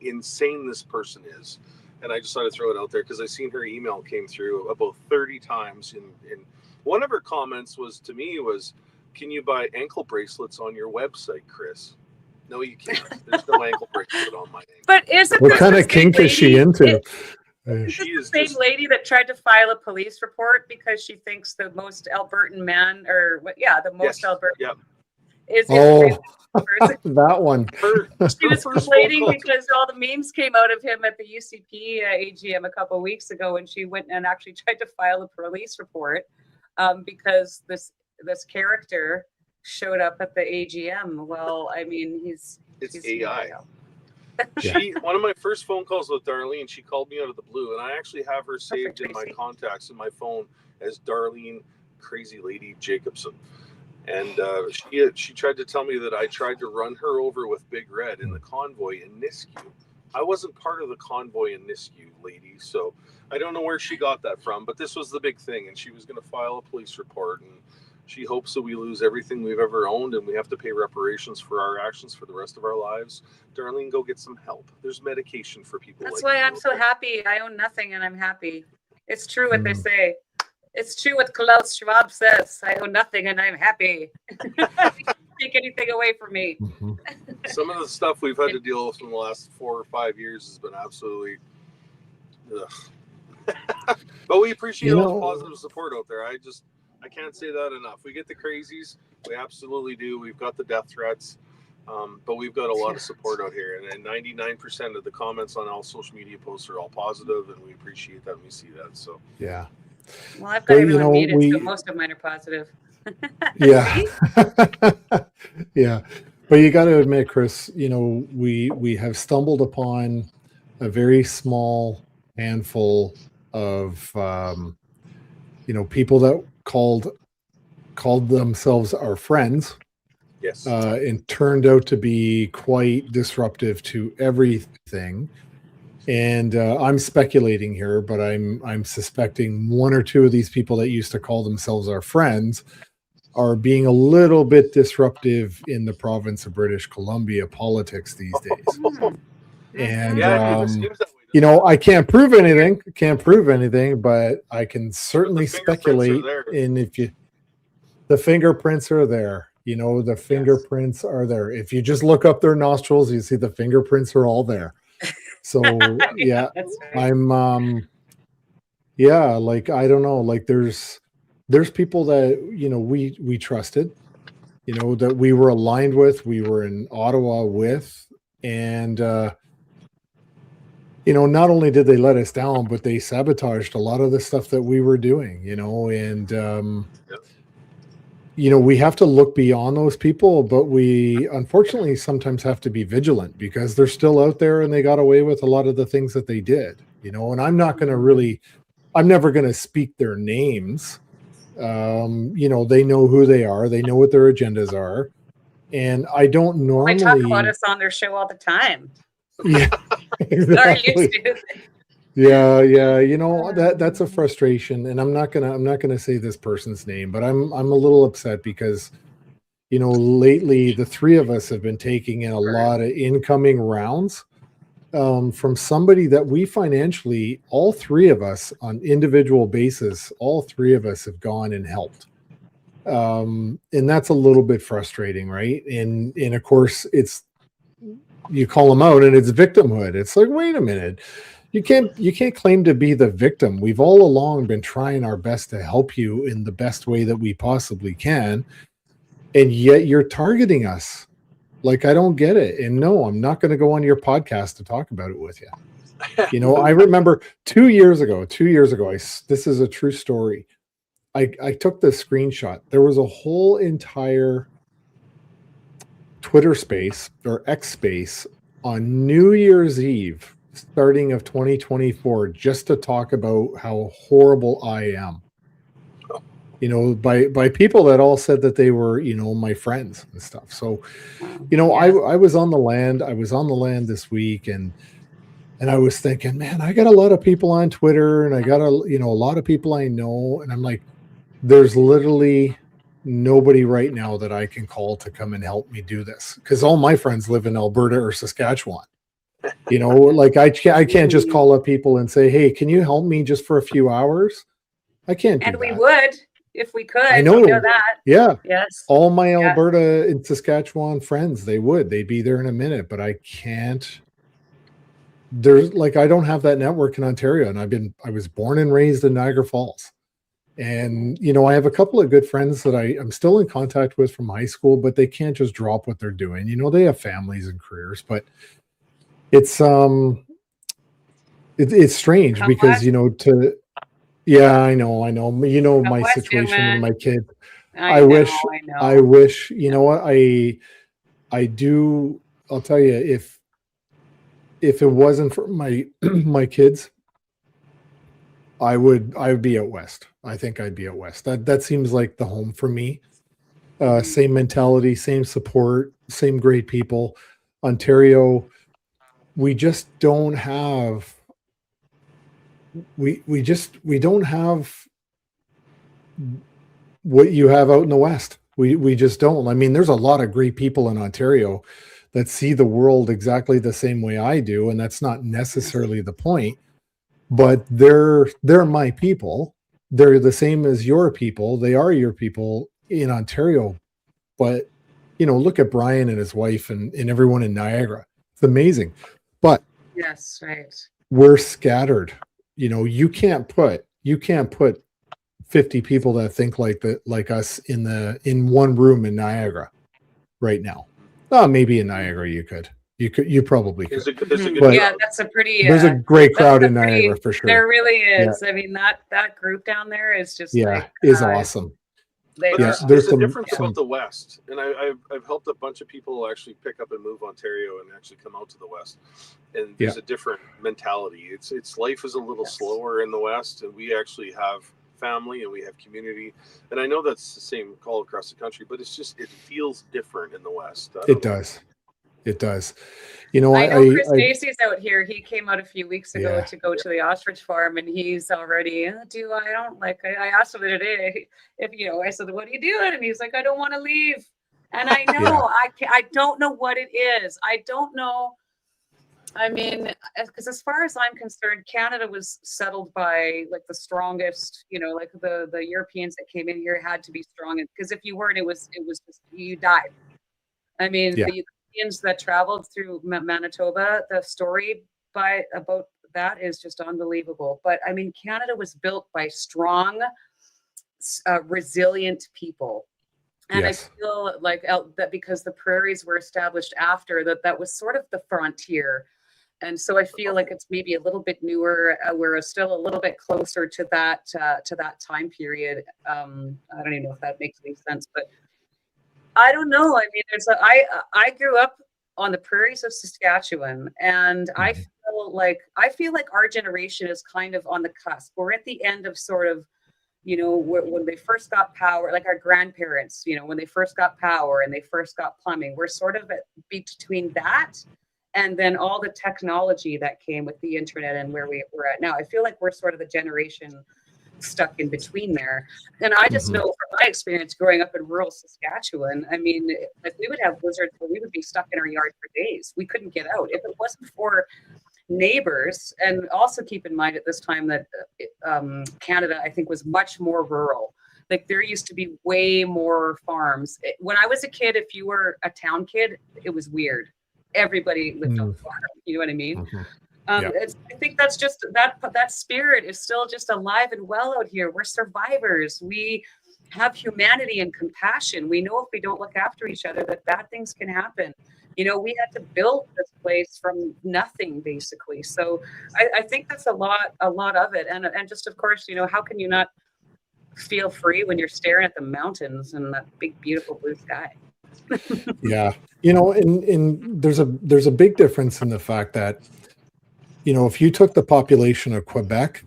insane this person is. And I just thought I'd throw it out there because I seen her email came through about 30 times. In one of her comments was, can you buy ankle bracelets on your website, Chris? No, you can't. There's no ankle bracelet on my ankle. But isn't what kind of kink is she into? She is the same lady that tried to file a police report because she thinks the most Albertan man, or the most Albertan is that one. She was complaining because all the memes came out of him at the UCP AGM a couple of weeks ago, and she went and actually tried to file a police report because this character showed up at the AGM. Well, I mean, he's AI. One of my first phone calls with Darlene, she called me out of the blue, and I actually have her saved in my contacts in my phone as Darlene Crazy Lady Jacobson. And she tried to tell me that I tried to run her over with Big Red in the convoy in Nisku. I wasn't part of the convoy in Nisku, lady, so I don't know where she got that from, but this was the big thing, and she was going to file a police report, and she hopes that we lose everything we've ever owned and we have to pay reparations for our actions for the rest of our lives. Darlene, go get some help. There's medication for people. That's why I'm so happy. I own nothing and I'm happy. It's true what they say. It's true what Klaus Schwab says. I own nothing and I'm happy. Take anything away from me. Some of the stuff we've had to deal with in the last 4 or 5 years has been absolutely but we appreciate all the positive support out there. I can't say that enough. We get the crazies. We absolutely do. We've got the death threats. But we've got a lot of support out here. And 99% of the comments on all social media posts are all positive, and we appreciate that and we see that. So yeah. Well, I've got everyone muted, so most of mine are positive. Yeah. Yeah. But you got to admit, Chris, we have stumbled upon a very small handful of people that called themselves our friends. Yes. And turned out to be quite disruptive to everything. And I'm speculating here, but I'm suspecting one or two of these people that used to call themselves our friends are being a little bit disruptive in the province of British Columbia politics these days. And I can't prove anything, but I can certainly speculate. And the fingerprints are there. The fingerprints are there. If you just look up their nostrils, you see the fingerprints are all there. So yeah, I'm I don't know, like there's people that we trusted, that we were aligned with, we were in Ottawa with, and not only did they let us down, but they sabotaged a lot of the stuff that we were doing, and we have to look beyond those people, but we unfortunately sometimes have to be vigilant because they're still out there and they got away with a lot of the things that they did, and I'm never going to speak their names. They know who they are. They know what their agendas are. And I don't normally talk about us on their show all the time. Yeah, exactly. Yeah. That's a frustration, and I'm not gonna say this person's name, but I'm a little upset because, lately the three of us have been taking in a lot of incoming rounds from somebody that we financially, all three of us on individual basis, all three of us have gone and helped. And that's a little bit frustrating, right? And of course you call them out and it's victimhood. It's like, wait a minute. You can't claim to be the victim. We've all along been trying our best to help you in the best way that we possibly can. And yet you're targeting us. Like, I don't get it. And no, I'm not going to go on your podcast to talk about it with you. I remember 2 years ago, this is a true story. I took the screenshot. There was a whole entire Twitter space or X space on New Year's Eve, starting of 2024, just to talk about how horrible I am. You know, by people that all said that they were, you know, my friends and stuff. So, you know, I was on the land. I was on the land this week, and I was thinking, man, I got a lot of people on Twitter, and I got a lot of people I know, and I'm like, there's literally nobody right now that I can call to come and help me do this, because all my friends live in Alberta or Saskatchewan. You know, like I can't just call up people and say, hey, can you help me just for a few hours? I can't do And that. we would if we could. I know. You know that. Yeah. Yes. All my Alberta and Saskatchewan friends, they'd be there in a minute, but I can't. There's like, I don't have that network in Ontario, and I was born and raised in Niagara Falls. And, you know, I have a couple of good friends that I'm still in contact with from high school, but they can't just drop what they're doing. You know, they have families and careers, but it's strange because, you know, I know, you know, my situation and my kid. I wish, you know what, I do. I'll tell you, if it wasn't for my, my kids, I would be out west. I think I'd be out west. That seems like the home for me. Same mentality, same support, same great people. Ontario, we just don't have. We don't have what you have out in the west. We just don't. I mean, there's a lot of great people in Ontario that see the world exactly the same way I do, and that's not necessarily the point. But they're my people. They're the same as your people. They are your people in Ontario. But, you know, look at Brian and his wife and everyone in Niagara. It's amazing. But yes, right. We're scattered. You know, you can't put 50 people that think like us in one room in Niagara right now. Maybe in Niagara you probably could. Yeah, that's a pretty. There's a great crowd in Niagara for sure. There really is. Yeah. I mean, that group down there is just is awesome. There's a difference about the West, and I've helped a bunch of people actually pick up and move Ontario and actually come out to the West, and there's a different mentality. It's life is a little slower in the West, and we actually have family and we have community, and I know that's the same all across the country, but it's just, it feels different in the West. It does. You know, I know Chris Stacy's out here. He came out a few weeks ago to go to the ostrich farm, and he's already, I asked him the other day if, you know, I said, what are you doing? And he's like, I don't want to leave. And I know, I don't know what it is. I don't know. I mean, because as far as I'm concerned, Canada was settled by like the strongest, you know, like the Europeans that came in here had to be strong. Because if you weren't, it was just, you died. I mean, the Europeans that traveled through Manitoba, the story about that is just unbelievable. But I mean, Canada was built by strong, resilient people. And I feel like that because the prairies were established after that was sort of the frontier. And so I feel like it's maybe a little bit newer. We're still a little bit closer to that time period. I don't even know if that makes any sense, but I don't know. I mean, I grew up on the prairies of Saskatchewan, and I feel like our generation is kind of on the cusp. We're at the end of sort of, you know, when they first got power, like our grandparents, you know, when they first got power and they first got plumbing, we're sort of between that and then all the technology that came with the internet and where we're at now. I feel like we're sort of the generation stuck in between there. And I just know from my experience growing up in rural Saskatchewan, I mean, like we would have blizzards where we would be stuck in our yard for days. We couldn't get out. If it wasn't for neighbors, and also keep in mind at this time that Canada, I think, was much more rural. Like there used to be way more farms. When I was a kid, if you were a town kid, it was weird. Everybody lived on the farm. You know what I mean? I think that's just that spirit is still just alive and well out here. We're survivors. We have humanity and compassion. We know if we don't look after each other that bad things can happen. You know, we had to build this place from nothing, basically. So I think that's a lot of it. And just, of course, you know, how can you not feel free when you're staring at the mountains and that big, beautiful blue sky? Yeah. And there's a big difference in the fact that, if you took the population of Quebec,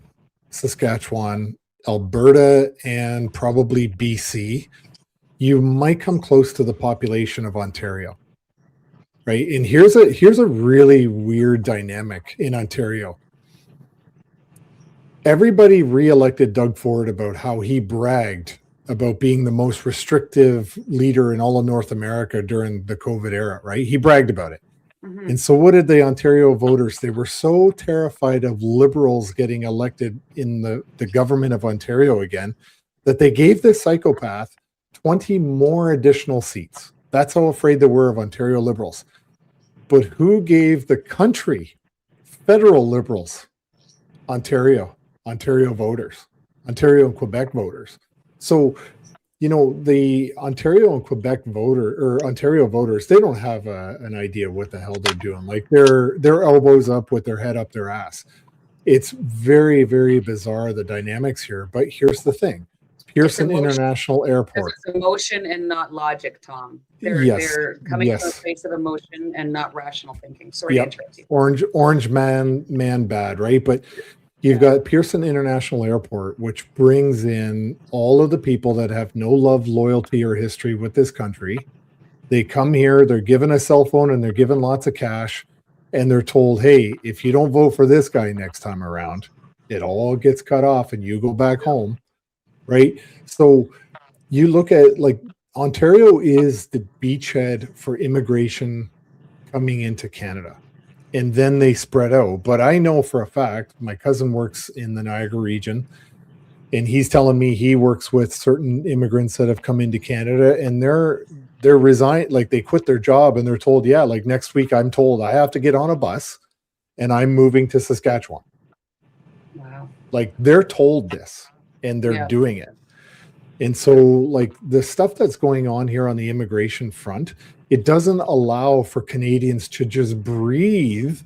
Saskatchewan, Alberta, and probably BC, you might come close to the population of Ontario. Right. And here's a really weird dynamic in Ontario. Everybody reelected Doug Ford about how he bragged about being the most restrictive leader in all of North America during the COVID era, right? He bragged about it. Mhm. And so what did the Ontario voters? They were so terrified of Liberals getting elected in the government of Ontario again, that they gave this psychopath 20 more additional seats. That's how afraid they were of Ontario Liberals. But who gave the country federal Liberals? Ontario voters, Ontario and Quebec voters. So, the Ontario and Quebec Ontario voters, they don't have an idea what the hell they're doing. Like they're elbows up with their head up their ass. It's very, very bizarre, the dynamics here. But here's the thing. Pearson International Airport. It's emotion and not logic, Tom. They're coming from a place of emotion and not rational thinking. Sorry to interrupt you. Orange man bad, right? But you've got Pearson International Airport, which brings in all of the people that have no love, loyalty, or history with this country. They come here, they're given a cell phone and they're given lots of cash, and they're told, hey, if you don't vote for this guy next time around, it all gets cut off and you go back home, right? So you look at, like, Ontario is the beachhead for immigration coming into Canada. And then they spread out. But I know for a fact, my cousin works in the Niagara region, and he's telling me he works with certain immigrants that have come into Canada, and they're resigned, like they quit their job and they're told, yeah, like next week I'm told I have to get on a bus and I'm moving to Saskatchewan. Wow. Like they're told this and they're doing it. And so, like, the stuff that's going on here on the immigration front, it doesn't allow for Canadians to just breathe,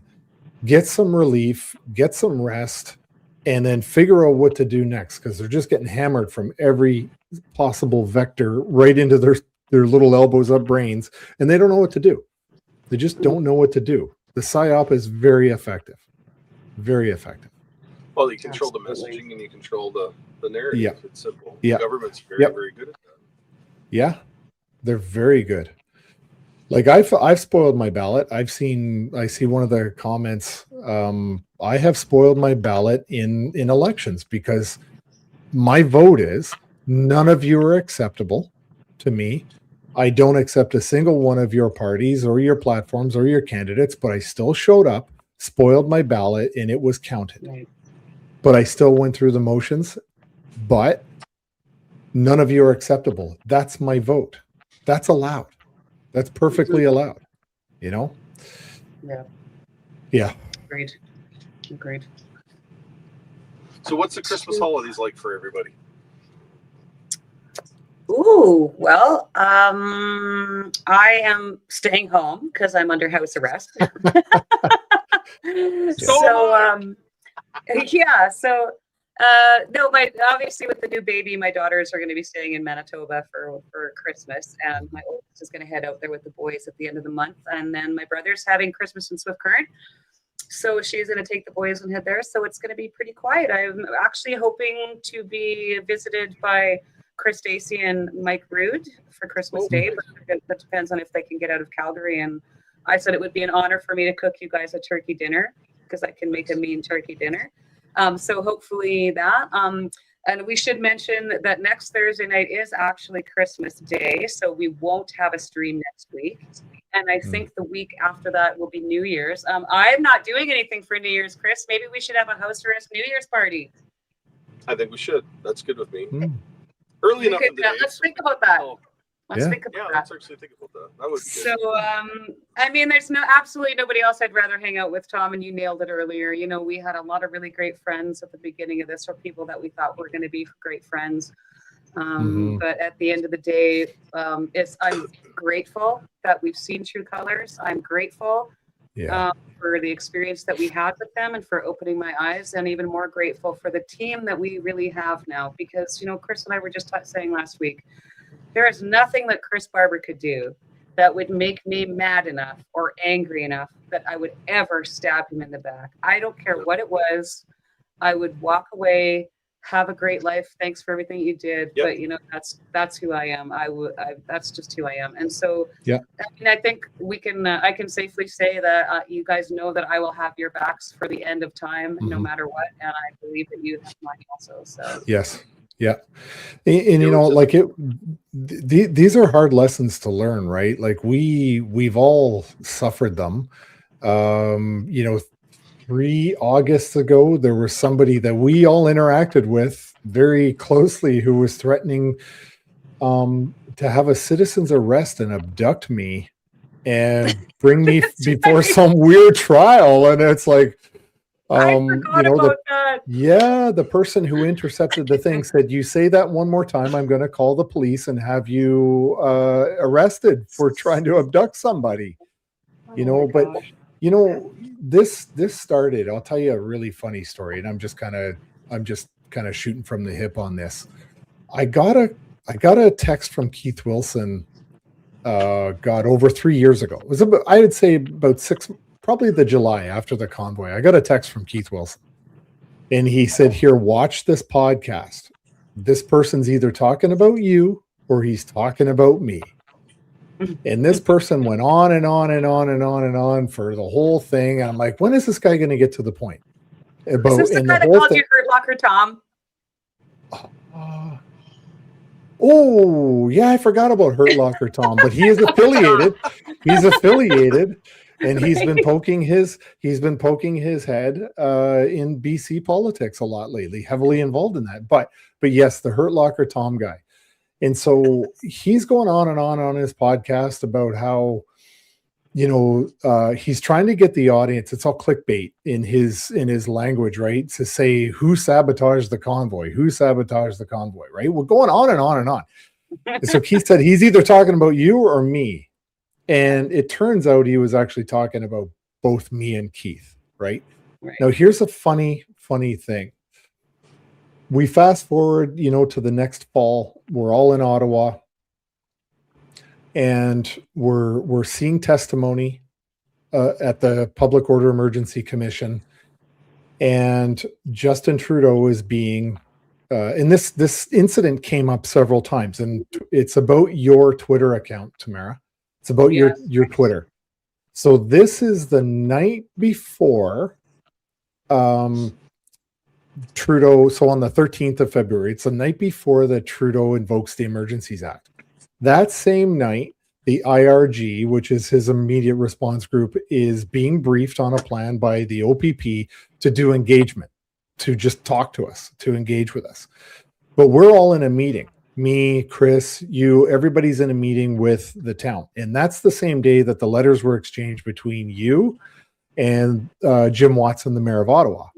get some relief, get some rest, and then figure out what to do next, because they're just getting hammered from every possible vector right into their little elbows up brains, and they don't know what to do. They just don't know what to do. The PSYOP is very effective. Very effective. Well, you control the messaging and you control the narrative. Yeah. It's simple. Yeah. The government's very good at that. Yeah, they're very good. Like I've spoiled my ballot. I see one of the comments. I have spoiled my ballot in elections because my vote is none of you are acceptable to me. I don't accept a single one of your parties or your platforms or your candidates, but I still showed up, spoiled my ballot, and it was counted. Right. But I still went through the motions, but none of you are acceptable. That's my vote. That's allowed. That's perfectly allowed, Yeah. Yeah. Agreed. So what's the Christmas holidays like for everybody? Ooh, well, I am staying home because I'm under house arrest. No, obviously with the new baby, my daughters are going to be staying in Manitoba for Christmas, and my oldest is going to head out there with the boys at the end of the month, and then my brother's having Christmas in Swift Current, so she's going to take the boys and head there. So it's going to be pretty quiet. I'm actually hoping to be visited by Chris Stacey and Mike Rood for Christmas Day, but that depends on if they can get out of Calgary. And I said it would be an honor for me to cook you guys a turkey dinner, because I can make a mean turkey dinner. So hopefully that. And we should mention that next Thursday night is actually Christmas Day, so we won't have a stream next week. And I think the week after that will be New Year's. I'm not doing anything for New Year's, Chris. Maybe we should have a house arrest New Year's party. I think we should. That's good with me. Early enough in the day. Let's think about that. Let's think about that. Let's actually think about that. That would be so, I mean, there's absolutely nobody else I'd rather hang out with, Tom, and you nailed it earlier. You know, we had a lot of really great friends at the beginning of this, or people that we thought were going to be great friends. But at the end of the day, I'm grateful that we've seen true colors. I'm grateful for the experience that we had with them and for opening my eyes, and even more grateful for the team that we really have now, because, you know, Chris and I were just saying last week, there is nothing that Chris Barber could do that would make me mad enough or angry enough that I would ever stab him in the back. I don't care what it was. I would walk away, have a great life. Thanks for everything you did. Yep. But you know, that's who I am. That's just who I am. And so, Yeah. I mean, I think we can, I can safely say that you guys know that I will have your backs for the end of time, no matter what. And I believe that you have mine also. So Yes. Yeah. And you know, like these are hard lessons to learn, right? Like we've all suffered them. You know, 3 Augusts ago, there was somebody that we all interacted with very closely who was threatening to have a citizen's arrest and abduct me and bring me before some weird trial. And it's like, I forgot about that. yeah, the person who intercepted the thing said, "You say that one more time, I'm going to call the police and have you arrested for trying to abduct somebody." You know, but you know, this started, I'll tell you a really funny story, and I'm just kind of shooting from the hip on this. I got a text from Keith Wilson over 3 years ago. It was about, I would say about probably the July after the convoy. I got a text from Keith Wilson, and he said, "Here, watch this podcast. This person's either talking about you or he's talking about me." And this person went on and on and on and on and on for the whole thing. And I'm like, when is this guy going to get to the point? Is this the guy that called you Hurt Locker Tom? Oh, yeah, I forgot about Hurt Locker Tom, but he is affiliated. He's affiliated, and he's been poking his head in BC politics a lot lately, heavily involved in that. But yes, the Hurt Locker Tom guy. And so he's going on and on his podcast about how, you know, he's trying to get the audience. It's all clickbait in his language, right? To say who sabotaged the convoy, right? We're going on and on and on. And so Keith said he's either talking about you or me. And it turns out he was actually talking about both me and Keith, right? Now, here's a funny thing. We fast forward, you know, to the next fall. We're all in Ottawa, and we're seeing testimony at the Public Order Emergency Commission, and Justin Trudeau is being, and this incident came up several times, and it's about your Twitter account, Tamara. It's about your Twitter. So this is the night before. Trudeau, so on the 13th of February, it's the night before that Trudeau invokes the Emergencies Act. That same night, the IRG, which is his immediate response group, is being briefed on a plan by the OPP to do engagement, to just talk to us, to engage with us. But we're all in a meeting. Me, Chris, you, everybody's in a meeting with the town. And that's the same day that the letters were exchanged between you and Jim Watson, the mayor of Ottawa.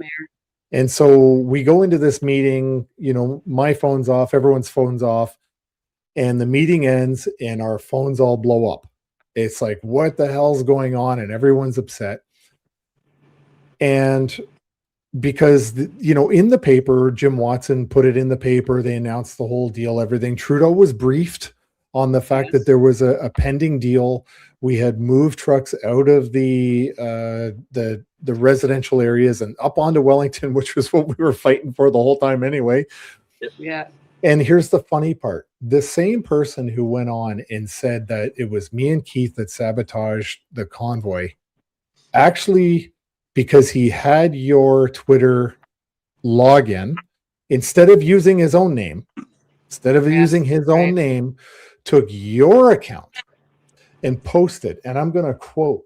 And so we go into this meeting, you know, my phone's off, everyone's phone's off, and the meeting ends and our phones all blow up. It's like, what the hell's going on? And everyone's upset. And because, you know, in the paper, Jim Watson put it in the paper, they announced the whole deal, everything. Trudeau was briefed on the fact that there was a pending deal. We had moved trucks out of the residential areas and up onto Wellington, which was what we were fighting for the whole time anyway. Yeah. And here's the funny part. The same person who went on and said that it was me and Keith that sabotaged the convoy, actually, because he had your Twitter login, instead of using his own name, took your account and posted, and I'm going to quote,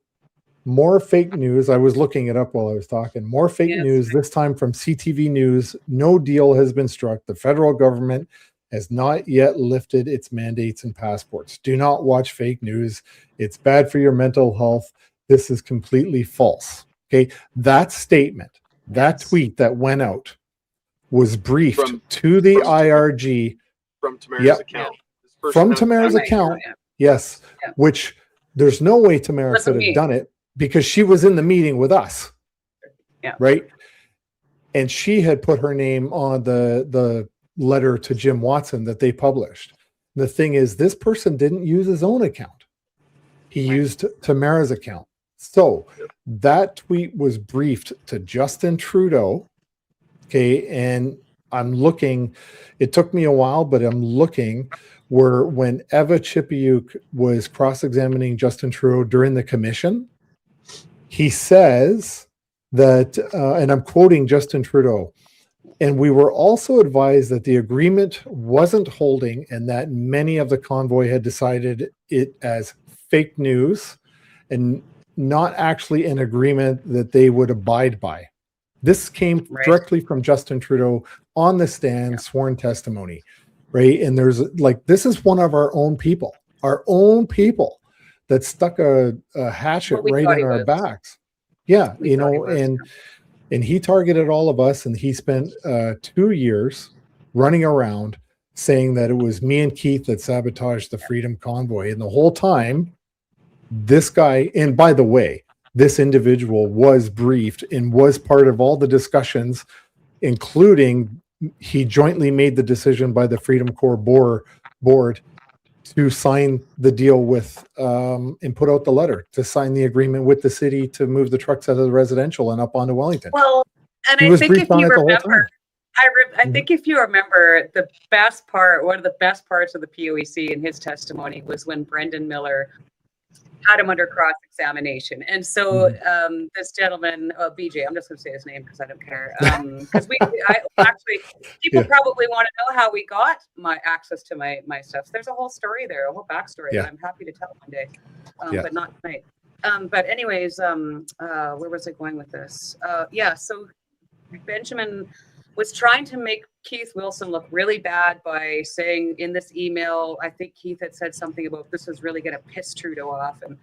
"More fake news." I was looking it up while I was talking. "More fake news, this time from CTV News. No deal has been struck. The federal government has not yet lifted its mandates and passports. Do not watch fake news. It's bad for your mental health. This is completely false." Okay. That statement, that tweet that went out was briefed to the IRG. From Tamara's account. From Tamara's account. Yes. Yeah. Which there's no way Tamara could have done it because she was in the meeting with us. Yeah. Right. And she had put her name on the letter to Jim Watson that they published. The thing is, this person didn't use his own account. he used Tamara's account. So that tweet was briefed to Justin Trudeau. Okay. And I'm looking, it took me a while, but I'm looking where when Eva Chipiuk was cross-examining Justin Trudeau during the commission, he says that, and I'm quoting Justin Trudeau, and we were also advised that the agreement wasn't holding and that many of the convoy had decided it as fake news and not actually an agreement that they would abide by. This came directly from Justin Trudeau on the stand, sworn testimony, right? And there's like, this is one of our own people that stuck a hatchet right in our backs. Yeah, you know, and he targeted all of us, and he spent 2 years running around saying that it was me and Keith that sabotaged the Freedom Convoy. And the whole time, this guy, and by the way, this individual was briefed and was part of all the discussions, including he jointly made the decision by the Freedom Corps board to sign the deal with and put out the letter to sign the agreement with the city to move the trucks out of the residential and up onto Wellington. Well, and I think if you remember, I think if you remember, the best part, one of the best parts of the POEC in his testimony was when Brendan Miller had him under cross-examination. And so this gentleman, BJ, I'm just going to say his name because I don't care. Because people probably want to know how we got my access to my stuff. So there's a whole story there, a whole backstory that I'm happy to tell one day, but not tonight. But anyways, where was I going with this? So Benjamin was trying to make Keith Wilson look really bad by saying in this email, I think Keith had said something about this was really going to piss Trudeau off. And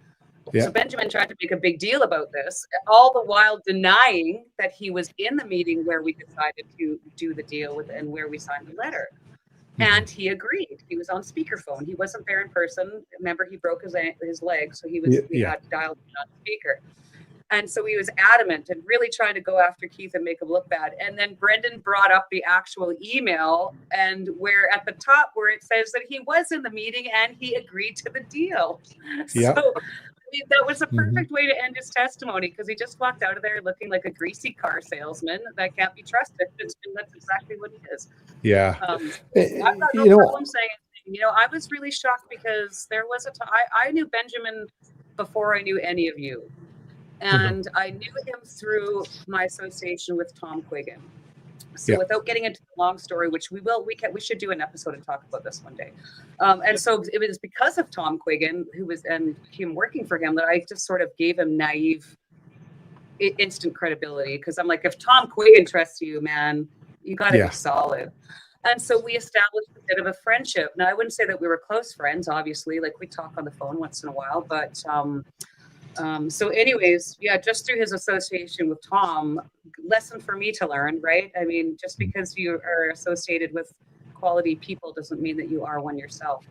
so Benjamin tried to make a big deal about this, all the while denying that he was in the meeting where we decided to do the deal with and where we signed the letter. And he agreed. He was on speakerphone. He wasn't there in person. Remember, he broke his leg, so he got dialed on speaker. And so he was adamant and really trying to go after Keith and make him look bad. And then Brendan brought up the actual email, and where at the top where it says that he was in the meeting and he agreed to the deal. So I mean, that was a perfect way to end his testimony, because he just walked out of there looking like a greasy car salesman that can't be trusted. And that's exactly what he is. Yeah. I've got no problem saying anything. You know, I was really shocked because there was I knew Benjamin before I knew any of you. And I knew him through my association with Tom Quiggin. So without getting into the long story, which we should do an episode and talk about this one day. And so it was because of Tom Quiggin, and him working for him, that I just sort of gave him naive, instant credibility. Because I'm like, if Tom Quiggin trusts you, man, you got to be solid. And so we established a bit of a friendship. Now, I wouldn't say that we were close friends, obviously. Like, we talk on the phone once in a while, but so anyways, just through his association with Tom, lesson for me to learn, right? I mean, just because you are associated with quality people doesn't mean that you are one yourself.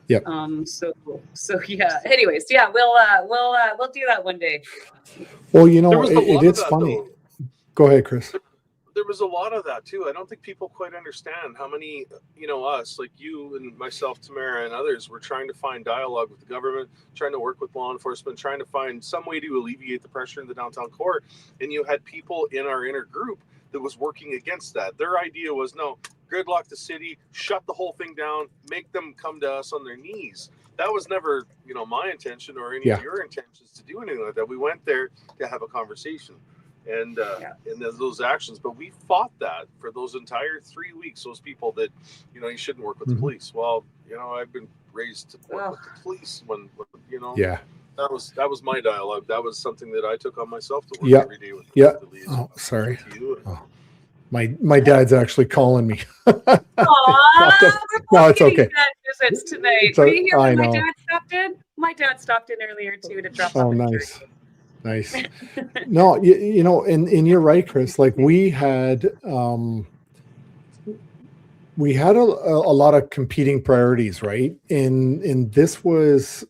Yep. So anyways, we'll do that one day. Well, you know, it is funny. Though. Go ahead, Chris. There was a lot of that too. I don't think people quite understand how many, us, like you and myself, Tamara, and others, were trying to find dialogue with the government, trying to work with law enforcement, trying to find some way to alleviate the pressure in the downtown core. And you had people in our inner group that was working against that. Their idea was, no, gridlock the city, shut the whole thing down, make them come to us on their knees. That was never, my intention or any of your intentions to do anything like that. We went there to have a conversation. And those actions, but we fought that for those entire 3 weeks. Those people that, you shouldn't work with the police. Well, I've been raised to work with the police when that was my dialogue. That was something that I took on myself to work every day with. Oh, sorry. My dad's actually calling me. Aww, no, it's okay. Visits tonight. Were you here when my dad stopped in? My dad stopped in earlier too to drop off. Oh, nice. Nice. No, and you're right, Chris. Like we had a lot of competing priorities, right? And this was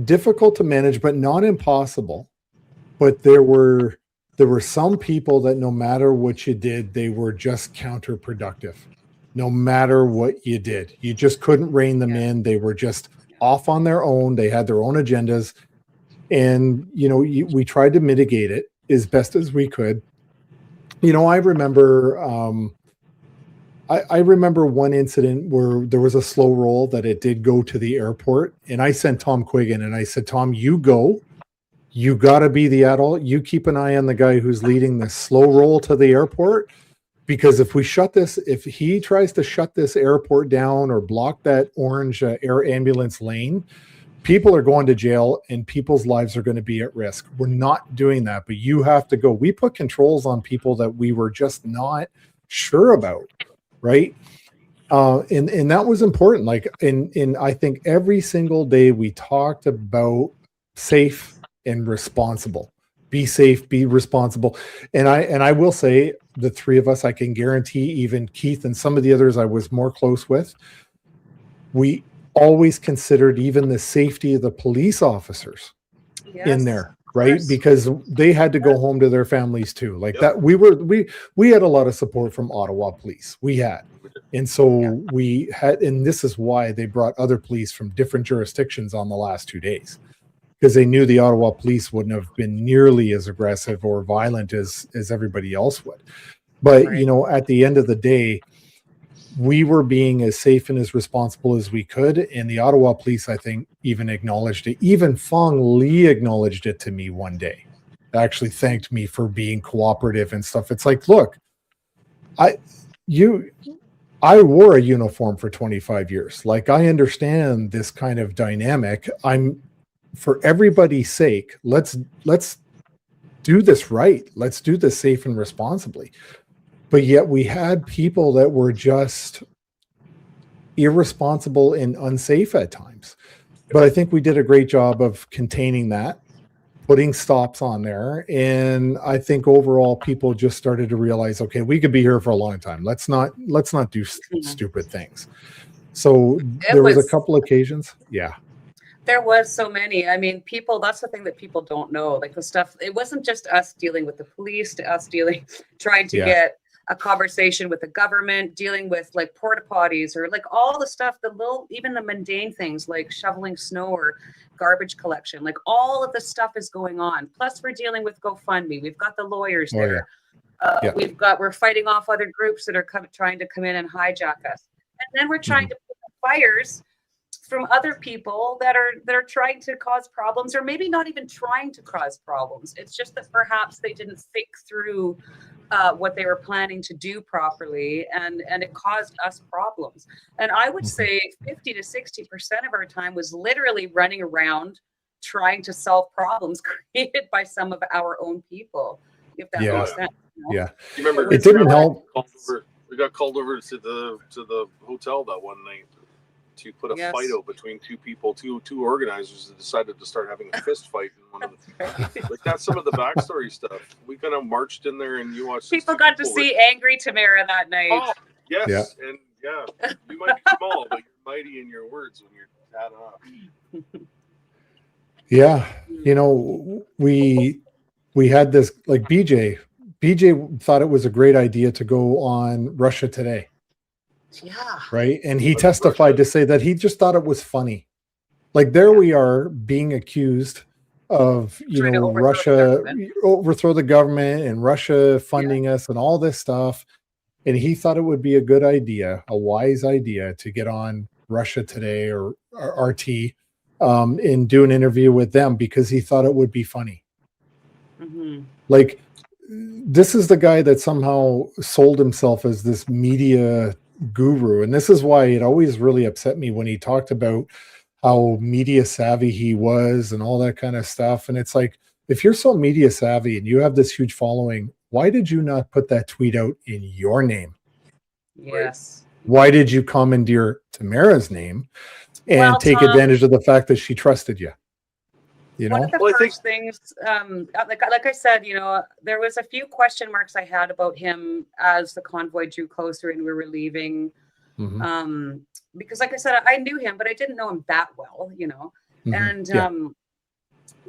difficult to manage, but not impossible. But there were some people that no matter what you did, they were just counterproductive. No matter what you did, you just couldn't rein them in. They were just off on their own. They had their own agendas. And, we tried to mitigate it as best as we could. I remember, I remember one incident where there was a slow roll that it did go to the airport. And I sent Tom Quiggin and I said, Tom, you go. You got to be the adult. You keep an eye on the guy who's leading the slow roll to the airport. Because if he tries to shut this airport down or block that orange air ambulance lane, people are going to jail and people's lives are going to be at risk. We're not doing that, but you have to go. We put controls on people that we were just not sure about, right? And that was important. Like in I think every single day we talked about safe and responsible. Be safe, be responsible. And I will say the three of us, I can guarantee, even Keith and some of the others I was more close with, we always considered even the safety of the police officers in there, right? Because they had to go home to their families too. Like that, we had a lot of support from Ottawa police. We had. And so we had, and this is why they brought other police from different jurisdictions on the last 2 days. Because they knew the Ottawa police wouldn't have been nearly as aggressive or violent as everybody else would. But, at the end of the day, we were being as safe and as responsible as we could. And the Ottawa police, I think, even acknowledged it. Even Fong Lee acknowledged it to me one day. Actually thanked me for being cooperative and stuff. It's like, look, I wore a uniform for 25 years. Like, I understand this kind of dynamic. For everybody's sake, let's do this right. Let's do this safe and responsibly. But yet we had people that were just irresponsible and unsafe at times. But I think we did a great job of containing that, putting stops on there. And I think overall people just started to realize, okay, we could be here for a long time. Let's not do stupid things. So there was a couple occasions. Yeah. There was so many. I mean, that's the thing that people don't know. Like the stuff, it wasn't just us dealing with the police, trying to get a conversation with the government, dealing with like porta potties or like all the stuff, even the mundane things like shoveling snow or garbage collection, like all of the stuff is going on. Plus we're dealing with GoFundMe. We've got the lawyers there. We're fighting off other groups that are trying to come in and hijack us. And then we're trying to put the fires from other people that are trying to cause problems, or maybe not even trying to cause problems. It's just that perhaps they didn't think through what they were planning to do properly, and it caused us problems. And I would say 50 to 60% of our time was literally running around trying to solve problems created by some of our own people, if that makes sense. Yeah. You remember it didn't help. We got called over to the hotel that one night to put a fight out between two people, two organizers that decided to start having a fist fight. In one of the, like, that's some of the backstory stuff. We kind of marched in there and you watched. People got to see angry Tamara that night. Oh, yes. Yeah. And you might be small, but you're mighty in your words when you're that up. Yeah. We had this, like, BJ thought it was a great idea to go on Russia Today. Yeah. Right. And he testified to say that he just thought it was funny. Like, there we are being accused of, Russia overthrow the government and Russia funding us and all this stuff. And he thought it would be a good idea, a wise idea, to get on Russia Today or RT and do an interview with them because he thought it would be funny. Mm-hmm. Like, this is the guy that somehow sold himself as this media guru. And this is why it always really upset me when he talked about how media savvy he was and all that kind of stuff. And it's like, if you're so media savvy and you have this huge following, why did you not put that tweet out in your name? Yes. Why did you commandeer Tamara's name and take advantage of the fact that she trusted you? One of the first things, like I said, there was a few question marks I had about him as the convoy drew closer and we were leaving. Mm-hmm. Because, like I said, I knew him, but I didn't know him that well, Mm-hmm. And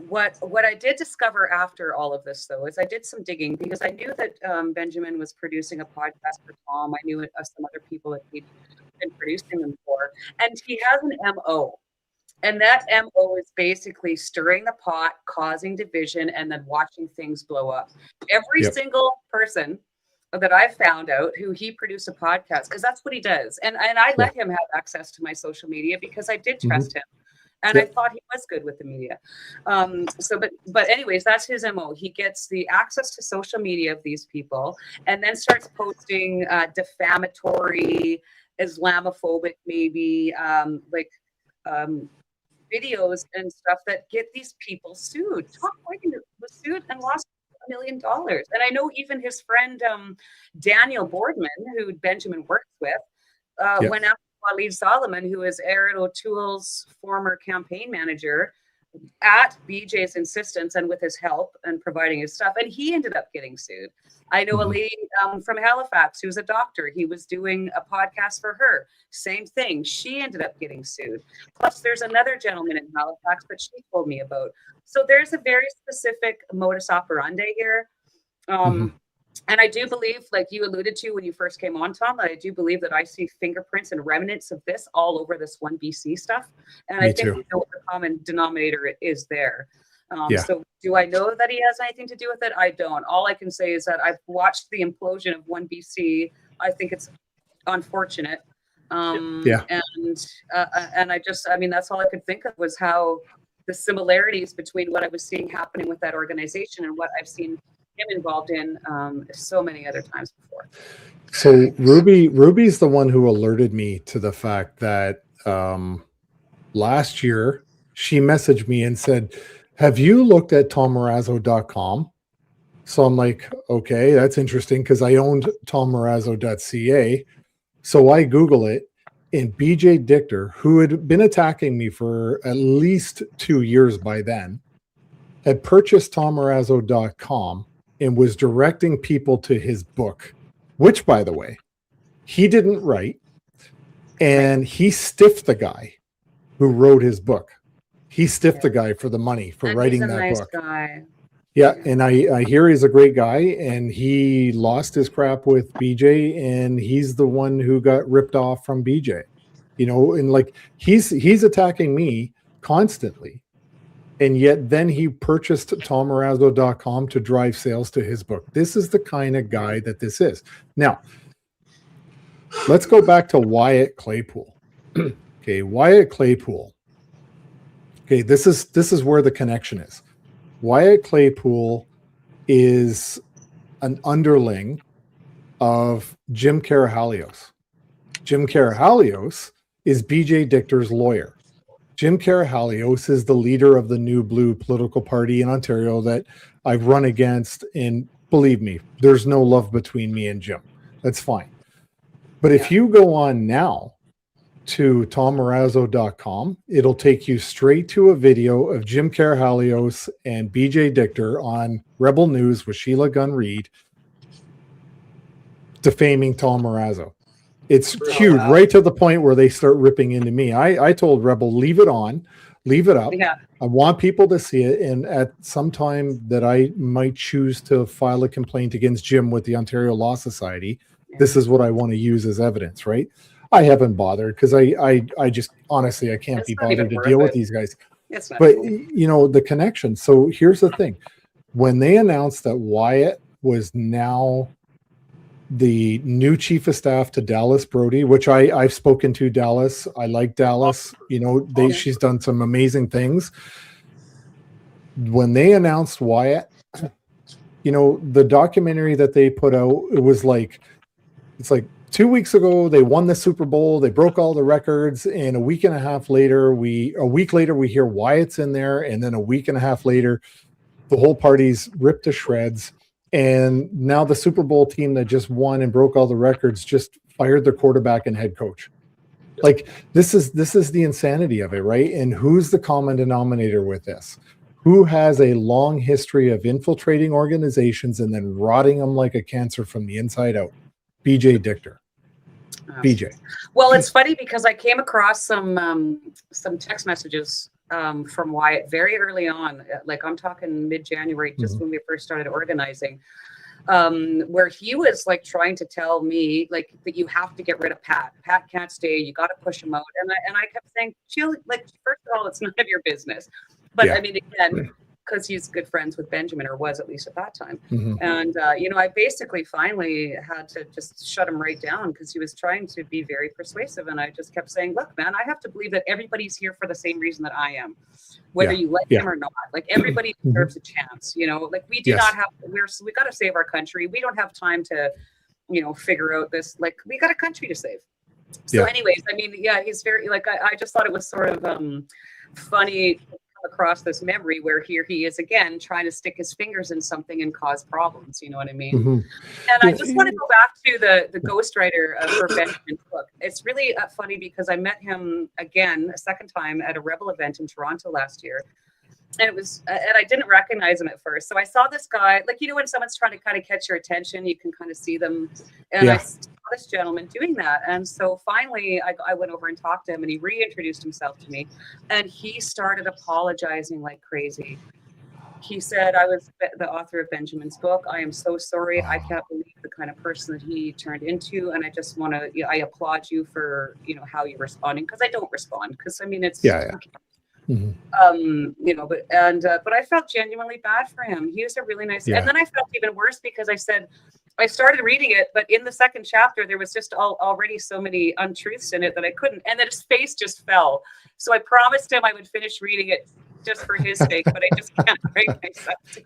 what I did discover after all of this, though, is I did some digging because I knew that Benjamin was producing a podcast for Tom. I knew some other people that he'd been producing them for, and he has an MO. And that MO is basically stirring the pot, causing division, and then watching things blow up. Every single person that I've found out who he produced a podcast, because that's what he does. And I let him have access to my social media because I did trust him. And I thought he was good with the media. But anyways, that's his MO. He gets the access to social media of these people and then starts posting defamatory, Islamophobic, maybe videos and stuff that get these people sued. Tom Boykin was sued and lost $1 million. And I know even his friend Daniel Boardman, who Benjamin works with, went after Waleed Solomon, who is Aaron O'Toole's former campaign manager, at BJ's insistence and with his help and providing his stuff. And he ended up getting sued. I know a lady from Halifax who's a doctor. He was doing a podcast for her. Same thing. She ended up getting sued. Plus, there's another gentleman in Halifax that she told me about. So there's a very specific modus operandi here. And I do believe, like you alluded to when you first came on, Tom, I do believe that I see fingerprints and remnants of this all over this one BC stuff. And I think we know what the common denominator is there. So do I know that he has anything to do with it? I don't. All I can say is that I've watched the implosion of one BC. I think it's unfortunate. And I mean, that's all I could think of was how the similarities between what I was seeing happening with that organization and what I've seen him involved in so many other times before. So Ruby's the one who alerted me to the fact that last year she messaged me and said, have you looked at tommarazzo.com? So I'm like, okay, that's interesting because I owned tommarazzo.ca. So I Google it, and BJ Dichter, who had been attacking me for at least 2 years by then, had purchased tommarazzo.com and was directing people to his book, which, by the way, he didn't write. And he stiffed the guy who wrote his book. He stiffed the guy for the money for writing that book. Guy. Yeah, and I hear he's a great guy, and he lost his crap with BJ, and he's the one who got ripped off from BJ. You know, and like he's attacking me constantly. And yet then he purchased tommarazzo.com to drive sales to his book. This is the kind of guy that this is. Now, let's go back to Wyatt Claypool. Okay, Wyatt Claypool. Okay, this is where the connection is. Wyatt Claypool is an underling of Jim Karahalios. Jim Karahalios is BJ Dichter's lawyer. Jim Karahalios is the leader of the New Blue political party in Ontario that I've run against. And believe me, there's no love between me and Jim. That's fine. But if you go on now to tommarazzo.com, it'll take you straight to a video of Jim Karahalios and BJ Dichter on Rebel News with Sheila Gunn Reid defaming Tom Marazzo. It's cute, right to the point where they start ripping into me. I told Rebel, leave it on, leave it up. Yeah. I want people to see it. And at some time that I might choose to file a complaint against Jim with the Ontario Law Society, this is what I want to use as evidence, right? I haven't bothered because I just honestly I can't be bothered to deal with these guys. But you know the connection. So here's the thing: when they announced that Wyatt was now the new chief of staff to Dallas Brody, which I've spoken to Dallas. I like Dallas. You know, she's done some amazing things. When they announced Wyatt, you know, the documentary that they put out, it's like 2 weeks ago, they won the Super Bowl. They broke all the records. And a week later, we hear Wyatt's in there. And then a week and a half later, the whole party's ripped to shreds. And now the Super Bowl team that just won and broke all the records just fired their quarterback and head coach. Like this is the insanity of it, right? And who's the common denominator with this? Who has a long history of infiltrating organizations and then rotting them like a cancer from the inside out? BJ Dichter. BJ. Well, it's funny because I came across some text messages from Wyatt very early on. Like I'm talking mid-January, just when we first started organizing. where he was like trying to tell me like that you have to get rid of Pat. Pat can't stay. You got to push him out. And I kept saying, chill. Like, first of all, it's none of your business. But Yeah. I mean, again, because he's good friends with Benjamin, or was at least at that time. Mhm. And, I basically finally had to just shut him right down because he was trying to be very persuasive. And I just kept saying, look, man, I have to believe that everybody's here for the same reason that I am, whether you like him or not. Like, everybody deserves a chance, like we do not have, we got to save our country. We don't have time to, figure out this, like, we got a country to save. So anyways, I mean, yeah, he's very, like, I just thought it was sort of funny across this memory where here he is again trying to stick his fingers in something and cause problems, you know what I mean? And I just want to go back to the ghostwriter for Benjamin's book. It's really funny because I met him again a second time at a Rebel event in Toronto last year, and it was and I didn't recognize him at first. So I saw this guy, like, when someone's trying to kind of catch your attention, you can kind of see them, and I saw this gentleman doing that. And so finally I went over and talked to him, and he reintroduced himself to me, and he started apologizing like crazy. He said, I was the author of Benjamin's book. I am so sorry. I can't believe the kind of person that he turned into. And I just want to, I applaud you for, how you're responding. Because I don't respond. Because, I mean, it's... but I felt genuinely bad for him. He was a really nice... And then I felt even worse because I said... I started reading it, but in the second chapter, there was just already so many untruths in it that I couldn't, and then his face just fell. So I promised him I would finish reading it just for his sake, but I just can't bring myself to.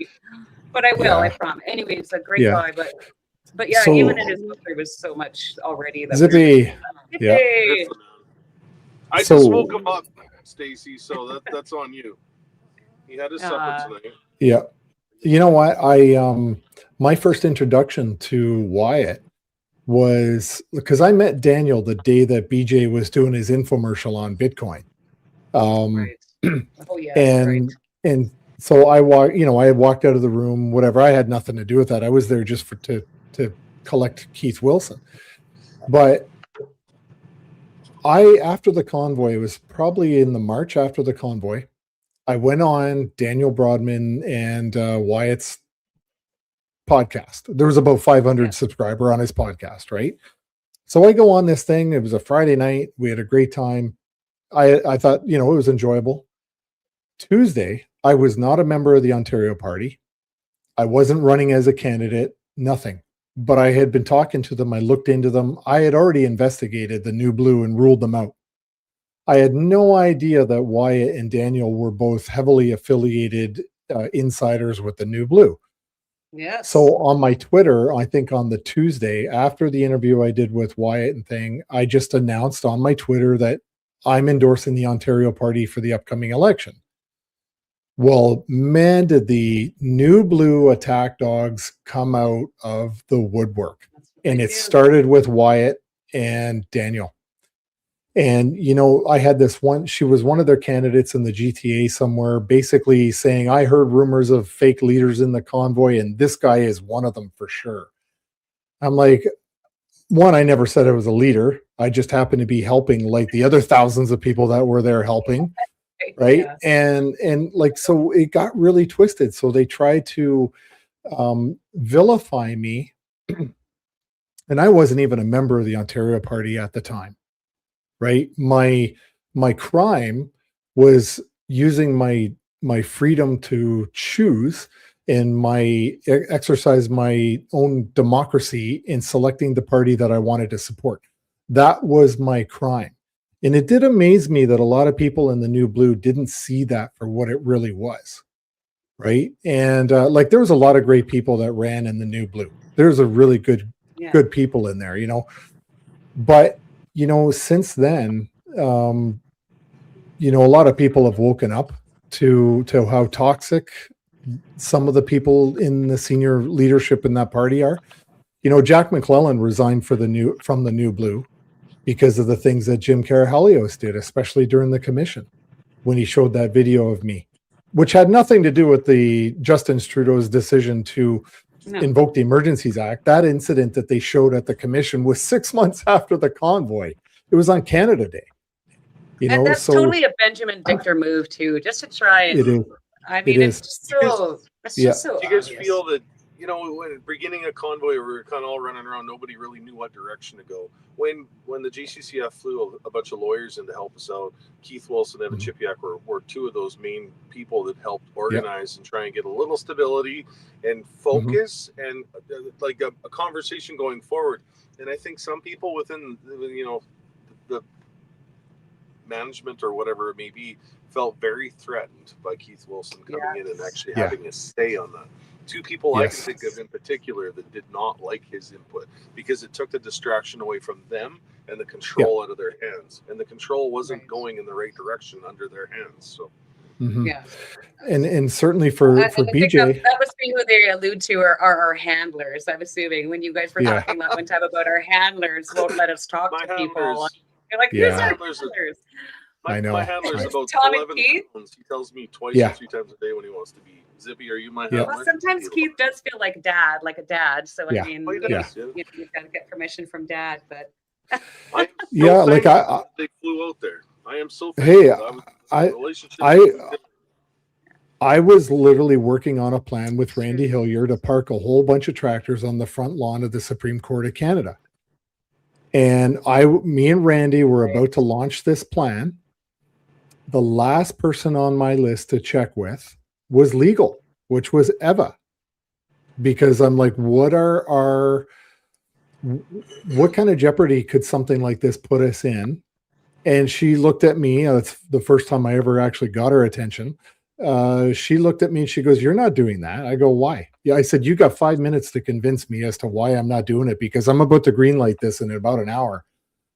But I will, I promise. Anyway, it's a great guy, but yeah, so, even in his book, there was so much already. That Zippy. I just woke him up, Stacy, so that's on you. He had his supper tonight. Yeah. You know what? My first introduction to Wyatt was because I met Daniel the day that BJ was doing his infomercial on Bitcoin. And so I had walked out of the room, whatever. I had nothing to do with that. I was there just to collect Keith Wilson. But after the convoy, it was probably in the March after the convoy, I went on Daniel Broadman and Wyatt's podcast. There was about 500 subscriber on his podcast, right? So I go on this thing. It was a Friday night. We had a great time. I thought, it was enjoyable. Tuesday, I was not a member of the Ontario Party. I wasn't running as a candidate, nothing. But I had been talking to them. I looked into them. I had already investigated the New Blue and ruled them out. I had no idea that Wyatt and Daniel were both heavily affiliated insiders with the New Blue. Yes. So on my Twitter, I think on the Tuesday after the interview I did with Wyatt and thing, I just announced on my Twitter that I'm endorsing the Ontario Party for the upcoming election. Well, man, did the New Blue attack dogs come out of the woodwork. And it started with Wyatt and Daniel. And, I had this one, she was one of their candidates in the GTA somewhere, basically saying, I heard rumors of fake leaders in the convoy, and this guy is one of them for sure. I'm like, one, I never said I was a leader. I just happened to be helping like the other thousands of people that were there helping. Right. Yeah. And like, so it got really twisted. So they tried to vilify me. And I wasn't even a member of the Ontario Party at the time. Right. My crime was using my freedom to choose and exercise my own democracy in selecting the party that I wanted to support. That was my crime. And it did amaze me that a lot of people in the New Blue didn't see that for what it really was. Right. And like there was a lot of great people that ran in the New Blue. There's a really good people in there, but since then, a lot of people have woken up to how toxic some of the people in the senior leadership in that party are. Jack McClellan resigned from the New Blue because of the things that Jim Karahalios did, especially during the commission when he showed that video of me, which had nothing to do with the Justin Trudeau's decision to invoke the Emergencies Act. That incident that they showed at the commission was 6 months after the convoy. It was on Canada Day. And that's totally a Benjamin Victor move too, just to try and. It is. I mean, it's just so. It's just so. Do you guys feel that you know, when beginning a convoy, we were kind of all running around. Nobody really knew what direction to go. When the GCCF flew a bunch of lawyers in to help us out, Keith Wilson and Evan Chipiak were two of those main people that helped organize and try and get a little stability and focus and like a conversation going forward. And I think some people within, you know, the management or whatever it may be, felt very threatened by Keith Wilson coming in and actually having a say on that. Two people I can think of in particular that did not like his input because it took the distraction away from them and the control out of their hands. And the control wasn't going in the right direction under their hands. So and certainly for BJ, that must be who they allude to are our handlers. I'm assuming when you guys were talking that one time about our handlers won't let us talk to people. You're like, who's our handlers? I know. My handler's about Tom 11 pounds. He tells me twice or 3 times a day when he wants to be. Zippy, are you my handler? Well, sometimes Keith does feel like a dad. So I mean, you've got to get permission from dad. But like they flew out there. I am so I was literally working on a plan with Randy Hillier to park a whole bunch of tractors on the front lawn of the Supreme Court of Canada. And me and Randy were about to launch this plan. The last person on my list to check with was legal, which was Eva, because I'm like, what kind of jeopardy could something like this put us in? And she looked at me. It's the first time I ever actually got her attention. She looked at me and she goes, "You're not doing that." I go, "Why?" Yeah, I said, "You got 5 minutes to convince me as to why I'm not doing it, because I'm about to greenlight this in about an hour."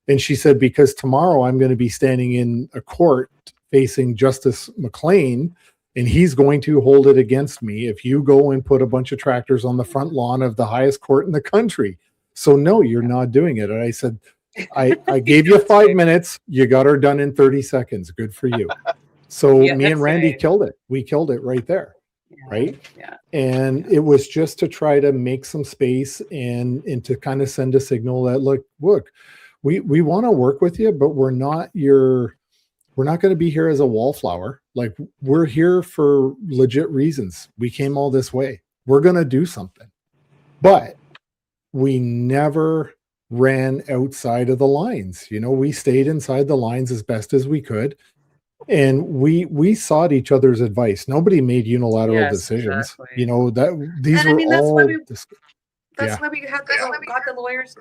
And she said, "Because tomorrow I'm going to be standing in a court facing Justice McLean, and he's going to hold it against me if you go and put a bunch of tractors on the front lawn of the highest court in the country. So no, you're not doing it." And I said, I gave you 5 minutes. You got her done in 30 seconds. Good for you. So me and Randy killed it. We killed it right there. Right. Yeah. And it was just to try to make some space and to kind of send a signal that, look, we want to work with you, but we're not going to be here as a wallflower. Like, we're here for legit reasons. We came all this way. We're going to do something. But we never ran outside of the lines. You know, we stayed inside the lines as best as we could. And we sought each other's advice. Nobody made unilateral decisions. Exactly. You know, these were all. That's why we got the lawyers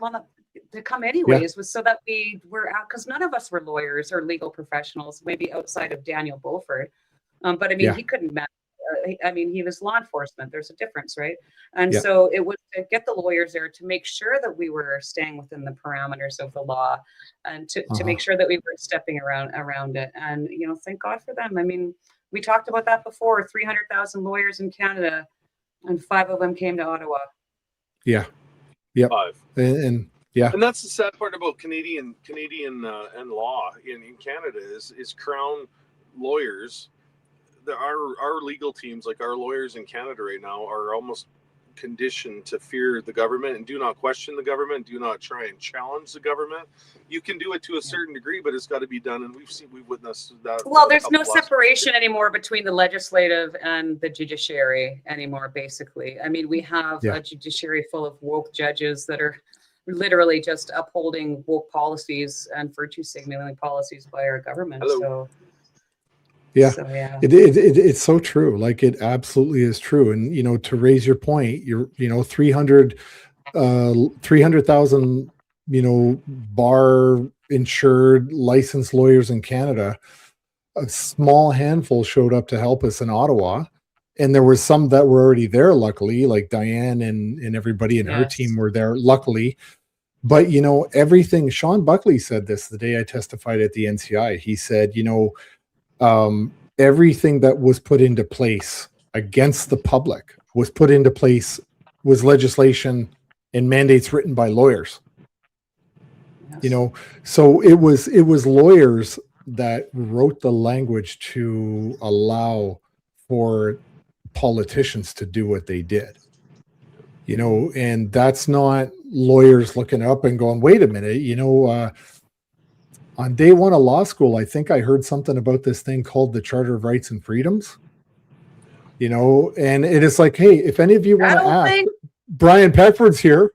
to come anyways, was so that we were out, because none of us were lawyers or legal professionals, maybe outside of Daniel Beaufort. But I mean, he couldn't manage. I mean, he was law enforcement. There's a difference, right? And so it was to get the lawyers there to make sure that we were staying within the parameters of the law, and to make sure that we were stepping around it. And, you know, thank God for them. I mean, we talked about that before, 300,000 lawyers in Canada, and 5 of them came to Ottawa. Yeah. Yep. 5. And that's the sad part about Canadian and law in Canada is Crown lawyers. Our legal teams, like our lawyers in Canada right now, are almost conditioned to fear the government and do not question the government, do not try and challenge the government. You can do it to a certain degree, but it's got to be done, and we've witnessed that. Well, there's no separation anymore between the legislative and the judiciary anymore, basically. I mean, we have a judiciary full of woke judges that are literally just upholding woke policies and virtue signaling policies by our government. Hello. It's so true. Like, it absolutely is true. And, you know, to raise your point, 300,000, you know, bar insured licensed lawyers in Canada, a small handful showed up to help us in Ottawa. And there was some that were already there, luckily, like Diane and everybody in her team were there, luckily. But, you know, everything, Sean Buckley said this the day I testified at the NCI. He said, you know, everything that was put into place against the public was put into place, was legislation and mandates written by lawyers. You know, so it was lawyers that wrote the language to allow for politicians to do what they did. You know, and that's not lawyers looking up and going, wait a minute, you know, on day one of law school, I think I heard something about this thing called the Charter of Rights and Freedoms. you know, and it is like, hey, if any of you want to That'll ask, think- Brian Peckford's here.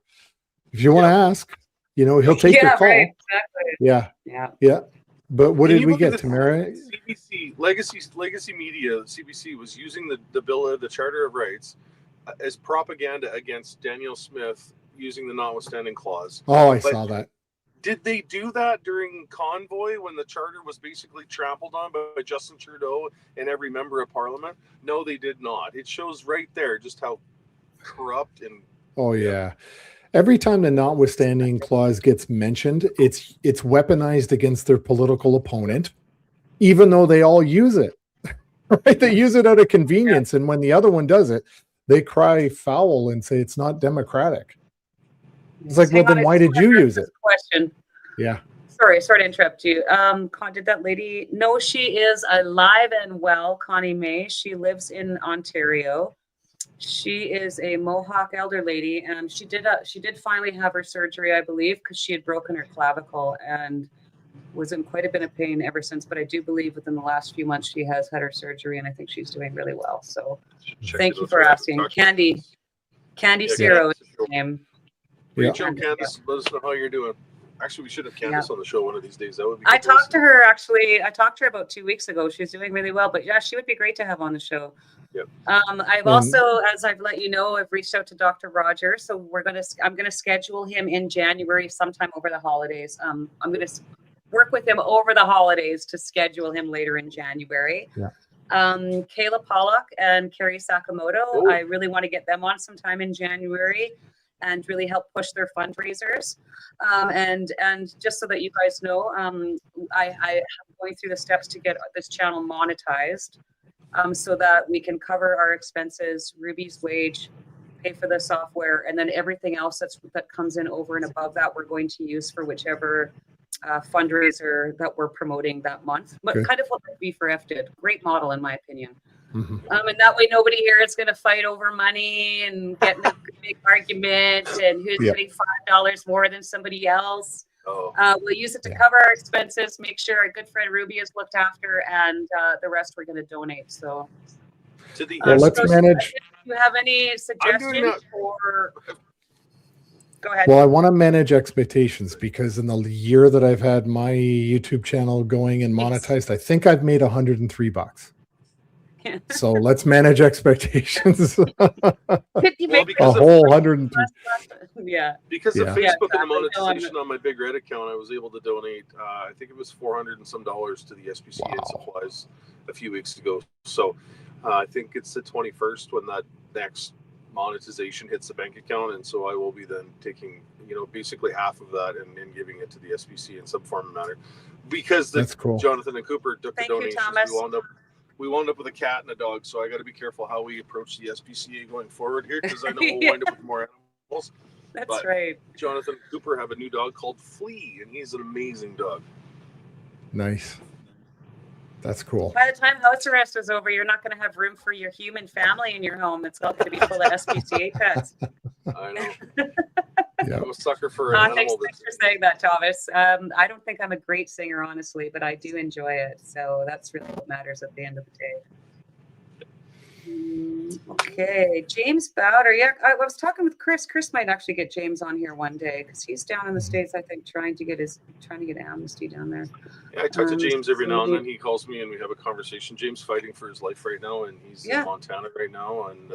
If you want to ask, you know, he'll take your call. Right, exactly. Yeah. Yeah. Yeah. But what Can did you we believe get, that Tamara? CBC Legacy Media, CBC was using the bill of the Charter of Rights as propaganda against Daniel Smith using the notwithstanding clause. Oh, I But saw that. did they do that during Convoy when the Charter was basically trampled on by Justin Trudeau and every member of Parliament? No, they did not. It shows right there just how corrupt and Oh, yeah. Every time the notwithstanding clause gets mentioned, it's weaponized against their political opponent, even though they all use it. Right? They use it out of convenience, and when the other one does it, they cry foul and say it's not democratic. It's like, well, then why did you use it? Question. Yeah. Sorry to interrupt you. Did that lady? No, she is alive and well. Connie May. She lives in Ontario. She is a Mohawk elder lady, and she did finally have her surgery, I believe, because she had broken her clavicle and was in quite a bit of pain ever since. But I do believe within the last few months she has had her surgery, and I think she's doing really well. So thank you for asking. Candy Ciro is her name. Reach out, Candice. Let us know how you're doing. Actually, we should have Candice on the show one of these days. That would be. I talked to her about 2 weeks ago. She's doing really well, but yeah, she would be great to have on the show. Yep. I've also, as I've let you know, I've reached out to Dr. Roger, so I'm gonna schedule him in January sometime over the holidays. I'm gonna work with him over the holidays to schedule him later in January. Yeah. Kayla Pollock and Carrie Sakamoto, I really want to get them on sometime in January and really help push their fundraisers. And just so that you guys know, I am going through the steps to get this channel monetized, so that we can cover our expenses, Ruby's wage, pay for the software, and then everything else that comes in over and above that we're going to use for whichever fundraiser that we're promoting that month. But kind of what B4F did. Great model in my opinion. Mm-hmm. And that way nobody here is going to fight over money and get in a big argument and who's getting $5 more than somebody else. We'll use it to cover our expenses, make sure our good friend Ruby is looked after, and the rest we're going to donate. So to the let's manage. Do you have any suggestions or go ahead? Well, I want to manage expectations because in the year that I've had my YouTube channel going and monetized, I think I've made $103. So let's manage expectations. Because a whole 103. Yeah. Because of Facebook and the monetization on my Big Red account, I was able to donate. I think it was $400 and some to the SPCA and supplies a few weeks ago. So I think it's the 21st when that next monetization hits the bank account, and so I will be then taking basically half of that and giving it to the SPCA in some form or manner. Because that's cool. Jonathan and Cooper took the donations. You, we wound up with a cat and a dog, so I got to be careful how we approach the SPCA going forward here, because I know we'll wind up with more animals. That's right. Jonathan and Cooper have a new dog called Flea, and he's an amazing dog. Nice. That's cool. By the time house arrest is over, you're not going to have room for your human family in your home. It's all going to be full of SPCA pets. I know. Yeah. I'm a sucker for an animal. Thanks for saying that, Thomas. I don't think I'm a great singer, honestly, but I do enjoy it. So that's really what matters at the end of the day. Okay, James Bowder. Yeah, I was talking with Chris. Chris might actually get James on here one day because he's down in the States, I think, trying to get amnesty down there. Yeah, I talk to James every now and then. He calls me and we have a conversation. James fighting for his life right now, and he's in Montana right now, and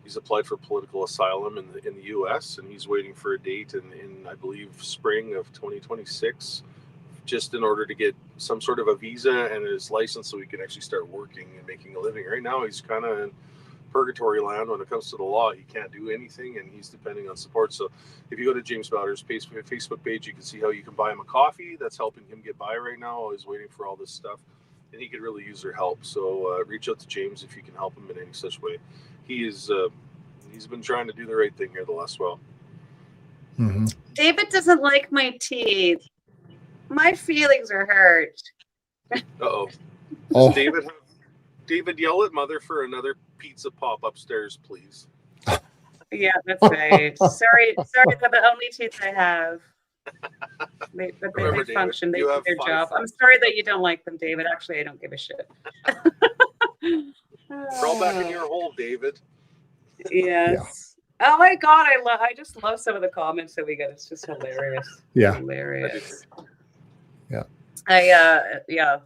he's applied for political asylum in the U.S. and he's waiting for a date in I believe spring of 2026, just in order to get some sort of a visa and his license so he can actually start working and making a living. Right now, he's kind of in purgatory land when it comes to the law. He can't do anything, and he's depending on support. So if you go to James Bowder's Facebook page, you can see how you can buy him a coffee. That's helping him get by right now. He's waiting for all this stuff, and he could really use their help. So reach out to James if you can help him in any such way. He's been trying to do the right thing here the last while. Mm-hmm. David doesn't like my teeth. My feelings are hurt. Uh-oh. Oh. David, yell at mother for another pizza pop upstairs, please. Yeah, that's right. Sorry, they're the only teeth I have. They function. They do their job. I'm sorry that you don't like them, David. Actually, I don't give a shit. Crawl back in your hole, David. Yes. Oh my God, I just love some of the comments that we get. It's just hilarious. Yeah. Hilarious. Yeah.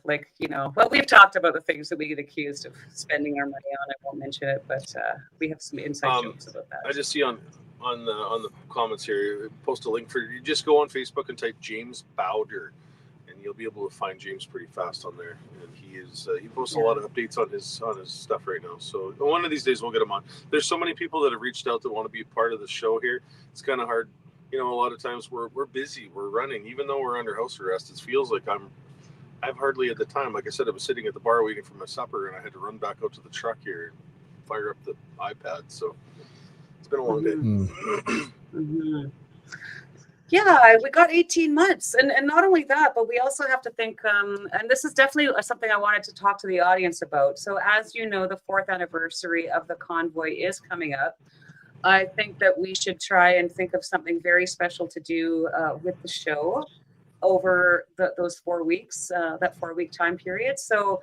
Like, well, we've talked about the things that we get accused of spending our money on. I won't mention it, but we have some inside jokes about that. I just see on the comments here, post a link for you. Just go on Facebook and type James Bowder, and you'll be able to find James pretty fast on there. And he posts a lot of updates on his stuff right now. So one of these days we'll get him on. There's so many people that have reached out that want to be a part of the show here. It's kind of hard. A lot of times we're busy, we're running, even though we're under house arrest. It feels like I've hardly had the time. Like I said, I was sitting at the bar waiting for my supper, and I had to run back out to the truck here and fire up the iPad. So it's been a long day. Mm-hmm. Yeah, we got 18 months. And not only that, but we also have to think, and this is definitely something I wanted to talk to the audience about. So as you know, the 4th anniversary of the convoy is coming up. I think that we should try and think of something very special to do with the show over those 4 weeks, that 4-week time period. So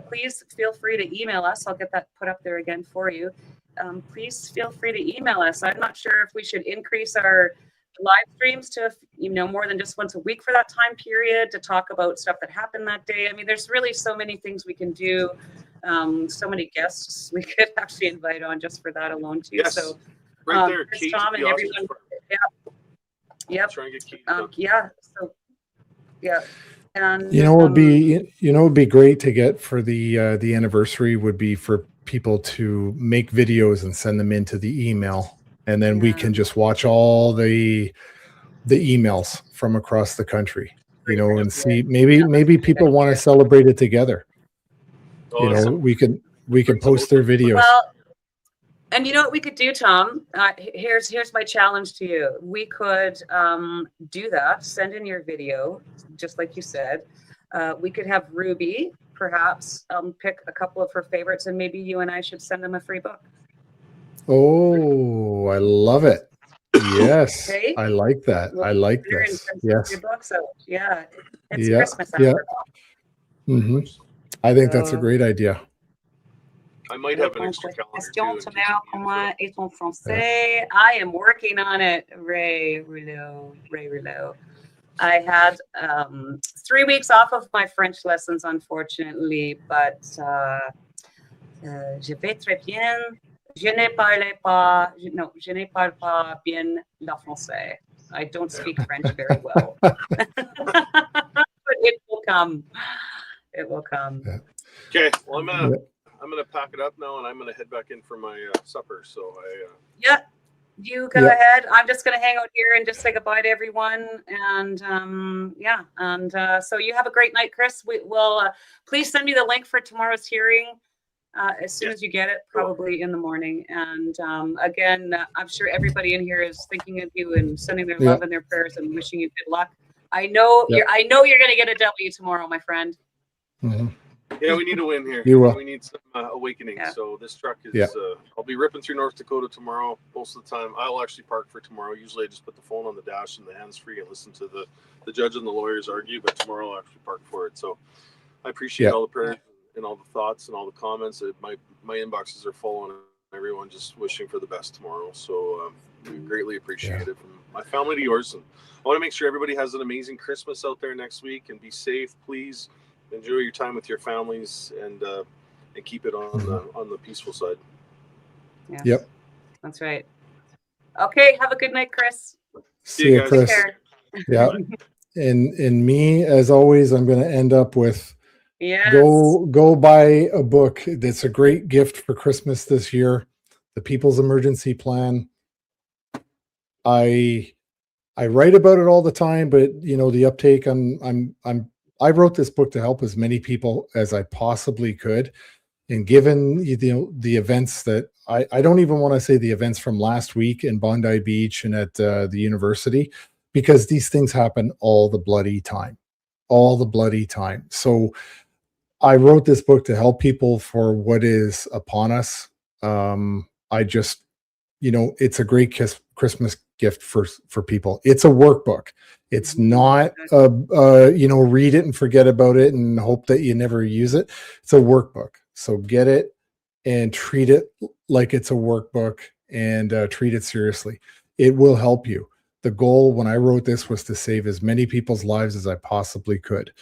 please feel free to email us. I'll get that put up there again for you. Please feel free to email us. I'm not sure if we should increase our live streams to more than just once a week for that time period to talk about stuff that happened that day. I mean, there's really so many things we can do. So many guests we could actually invite on just for that alone too. Yes. So right there, Chris, Kate, Tom, and everyone. Yep. Try and get Kate yeah. So yeah. And it'd be great to get for the anniversary would be for people to make videos and send them into the email, and then we can just watch all the emails from across the country, and see maybe people want to celebrate it together. We can post their videos. Well, and you know what we could do, Tom? Here's my challenge to you. We could do that. Send in your video, just like you said. We could have Ruby perhaps pick a couple of her favorites, and maybe you and I should send them a free book. Oh, I love it. Yes, okay. I like that. I like this. Yes. Book, so yeah, it's Christmas. Mm-hmm. I think that's a great idea. I might have an extra calendar too. Comment est en français. I am working on it. Ray Rouleau. I had 3 weeks off of my French lessons, unfortunately, but je vais très bien. Je ne parle pas bien le français. I don't speak French very well. But it will come. It will come. Okay. Well, I'm gonna pack it up now, and I'm gonna head back in for my supper. So you go ahead. I'm just gonna hang out here and just say goodbye to everyone. And so you have a great night, Chris. We will please send me the link for tomorrow's hearing as soon as you get it, probably in the morning. And again, I'm sure everybody in here is thinking of you and sending their love and their prayers and wishing you good luck. I know you're gonna get a W tomorrow, my friend. Mm-hmm. Yeah, we need a win here. We need some awakening. Yeah. So this truck is. I'll be ripping through North Dakota tomorrow. Most of the time, I'll actually park for tomorrow. Usually, I just put the phone on the dash and the hands free and listen to the judge and the lawyers argue. But tomorrow, I'll actually park for it. So I appreciate all the prayers and all the thoughts and all the comments. My inboxes are full on everyone just wishing for the best tomorrow. So we greatly appreciate it from my family to yours. And I want to make sure everybody has an amazing Christmas out there next week and be safe, please. Enjoy your time with your families and keep it on the peaceful side. Yeah. Yep. That's right. Okay. Have a good night, Chris. See you, Chris. Yeah. And me, as always, I'm going to end up with go buy a book. That's a great gift for Christmas this year. The People's Emergency Plan. I write about it all the time, but the uptake I wrote this book to help as many people as I possibly could. And given the events that I don't even want to say the events from last week in Bondi Beach and at the university, because these things happen all the bloody time. So I wrote this book to help people for what is upon us. I just, it's a great Christmas gift for people. It's a workbook. It's not read it and forget about it and hope that you never use it. It's a workbook. So get it, and treat it like it's a workbook and treat it seriously. It will help you. The goal when I wrote this was to save as many people's lives as I possibly could.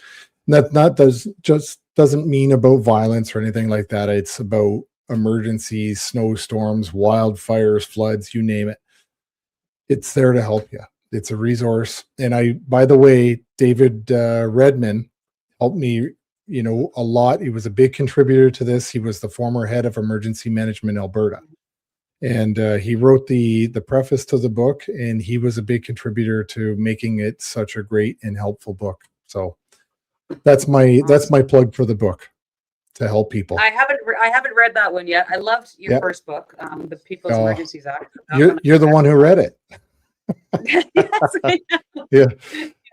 Doesn't mean about violence or anything like that. It's about emergencies, snowstorms, wildfires, floods, you name it. It's there to help you. It's a resource. And by the way, David Redman helped me, a lot. He was a big contributor to this. He was the former head of emergency management Alberta. And he wrote the preface to the book, and he was a big contributor to making it such a great and helpful book. So that's my plug for the book, to help people. I haven't read that one yet. I loved your first book, the People's Emergencies Act. You're the one who read it. Yes,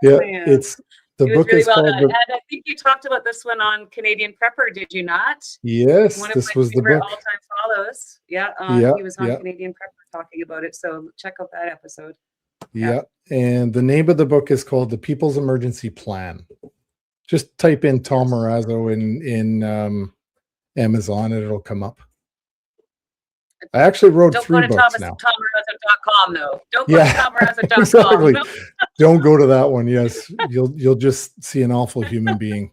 yeah. It's the book really is well called done. And I think you talked about this one on Canadian Prepper, did you not? Yes, one of this my was the favorite book. all-time follows. Yeah, he was on Canadian Prepper talking about it. So check out that episode. Yeah, and the name of the book is called The People's Emergency Plan. Just type in Tom Marazzo in Amazon and it'll come up. I actually wrote 3 books now. Don't go to TomMarazzo.com though. Don't go to TomMarazzo.com. Exactly. No. Don't go to that one. Yes, you'll just see an awful human being.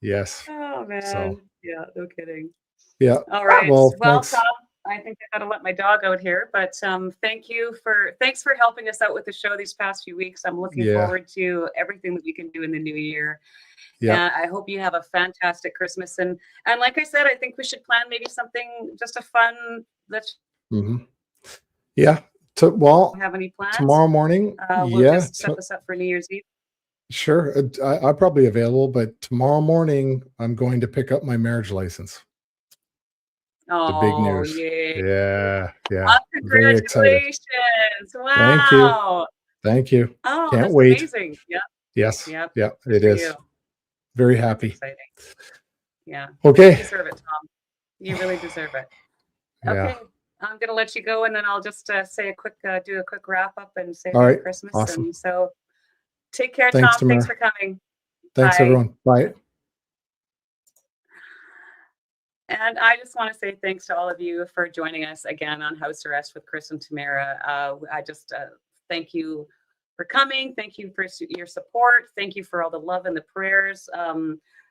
Yes. Oh man. So. Yeah, no kidding. Yeah. All right. Well, Tom, I think I gotta let my dog out here, but thanks for helping us out with the show these past few weeks. I'm looking forward to everything that we can do in the new year. Yeah. I hope you have a fantastic Christmas. And like I said, I think we should plan maybe something just a fun. Yeah. Have any plans tomorrow morning? We'll just set this up for New Year's Eve. Sure. I'm probably available, but tomorrow morning I'm going to pick up my marriage license. Oh, the big news. Yay. Yeah. Oh, congratulations. Wow. Thank you. Oh, Can't that's wait. amazing. Yeah. Yes. Yep. Yeah, it is. You. Very happy. Exciting. Yeah. Okay. You deserve it, Tom. You really deserve it. Okay. Yeah. I'm going to let you go, and then I'll just do a quick wrap up and say All Merry right. Christmas. Awesome. And so take care, Thanks, Tom. Tamara. Thanks for coming. Thanks, Bye. everyone. Bye. And I just want to say thanks to all of you for joining us again on House Arrest with Chris and Tamara. I just thank you for coming. Thank you for your support. Thank you for all the love and the prayers.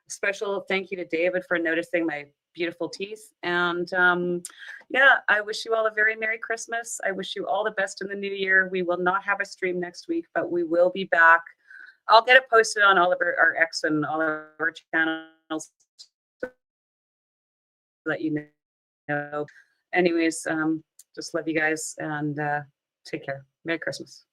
Special thank you to David for noticing my beautiful teeth. And yeah, I wish you all a very Merry Christmas. I wish you all the best in the new year. We will not have a stream next week, but we will be back. I'll get it posted on all of our X and all of our channels so that you know. Anyways, just love you guys and take care. Merry Christmas.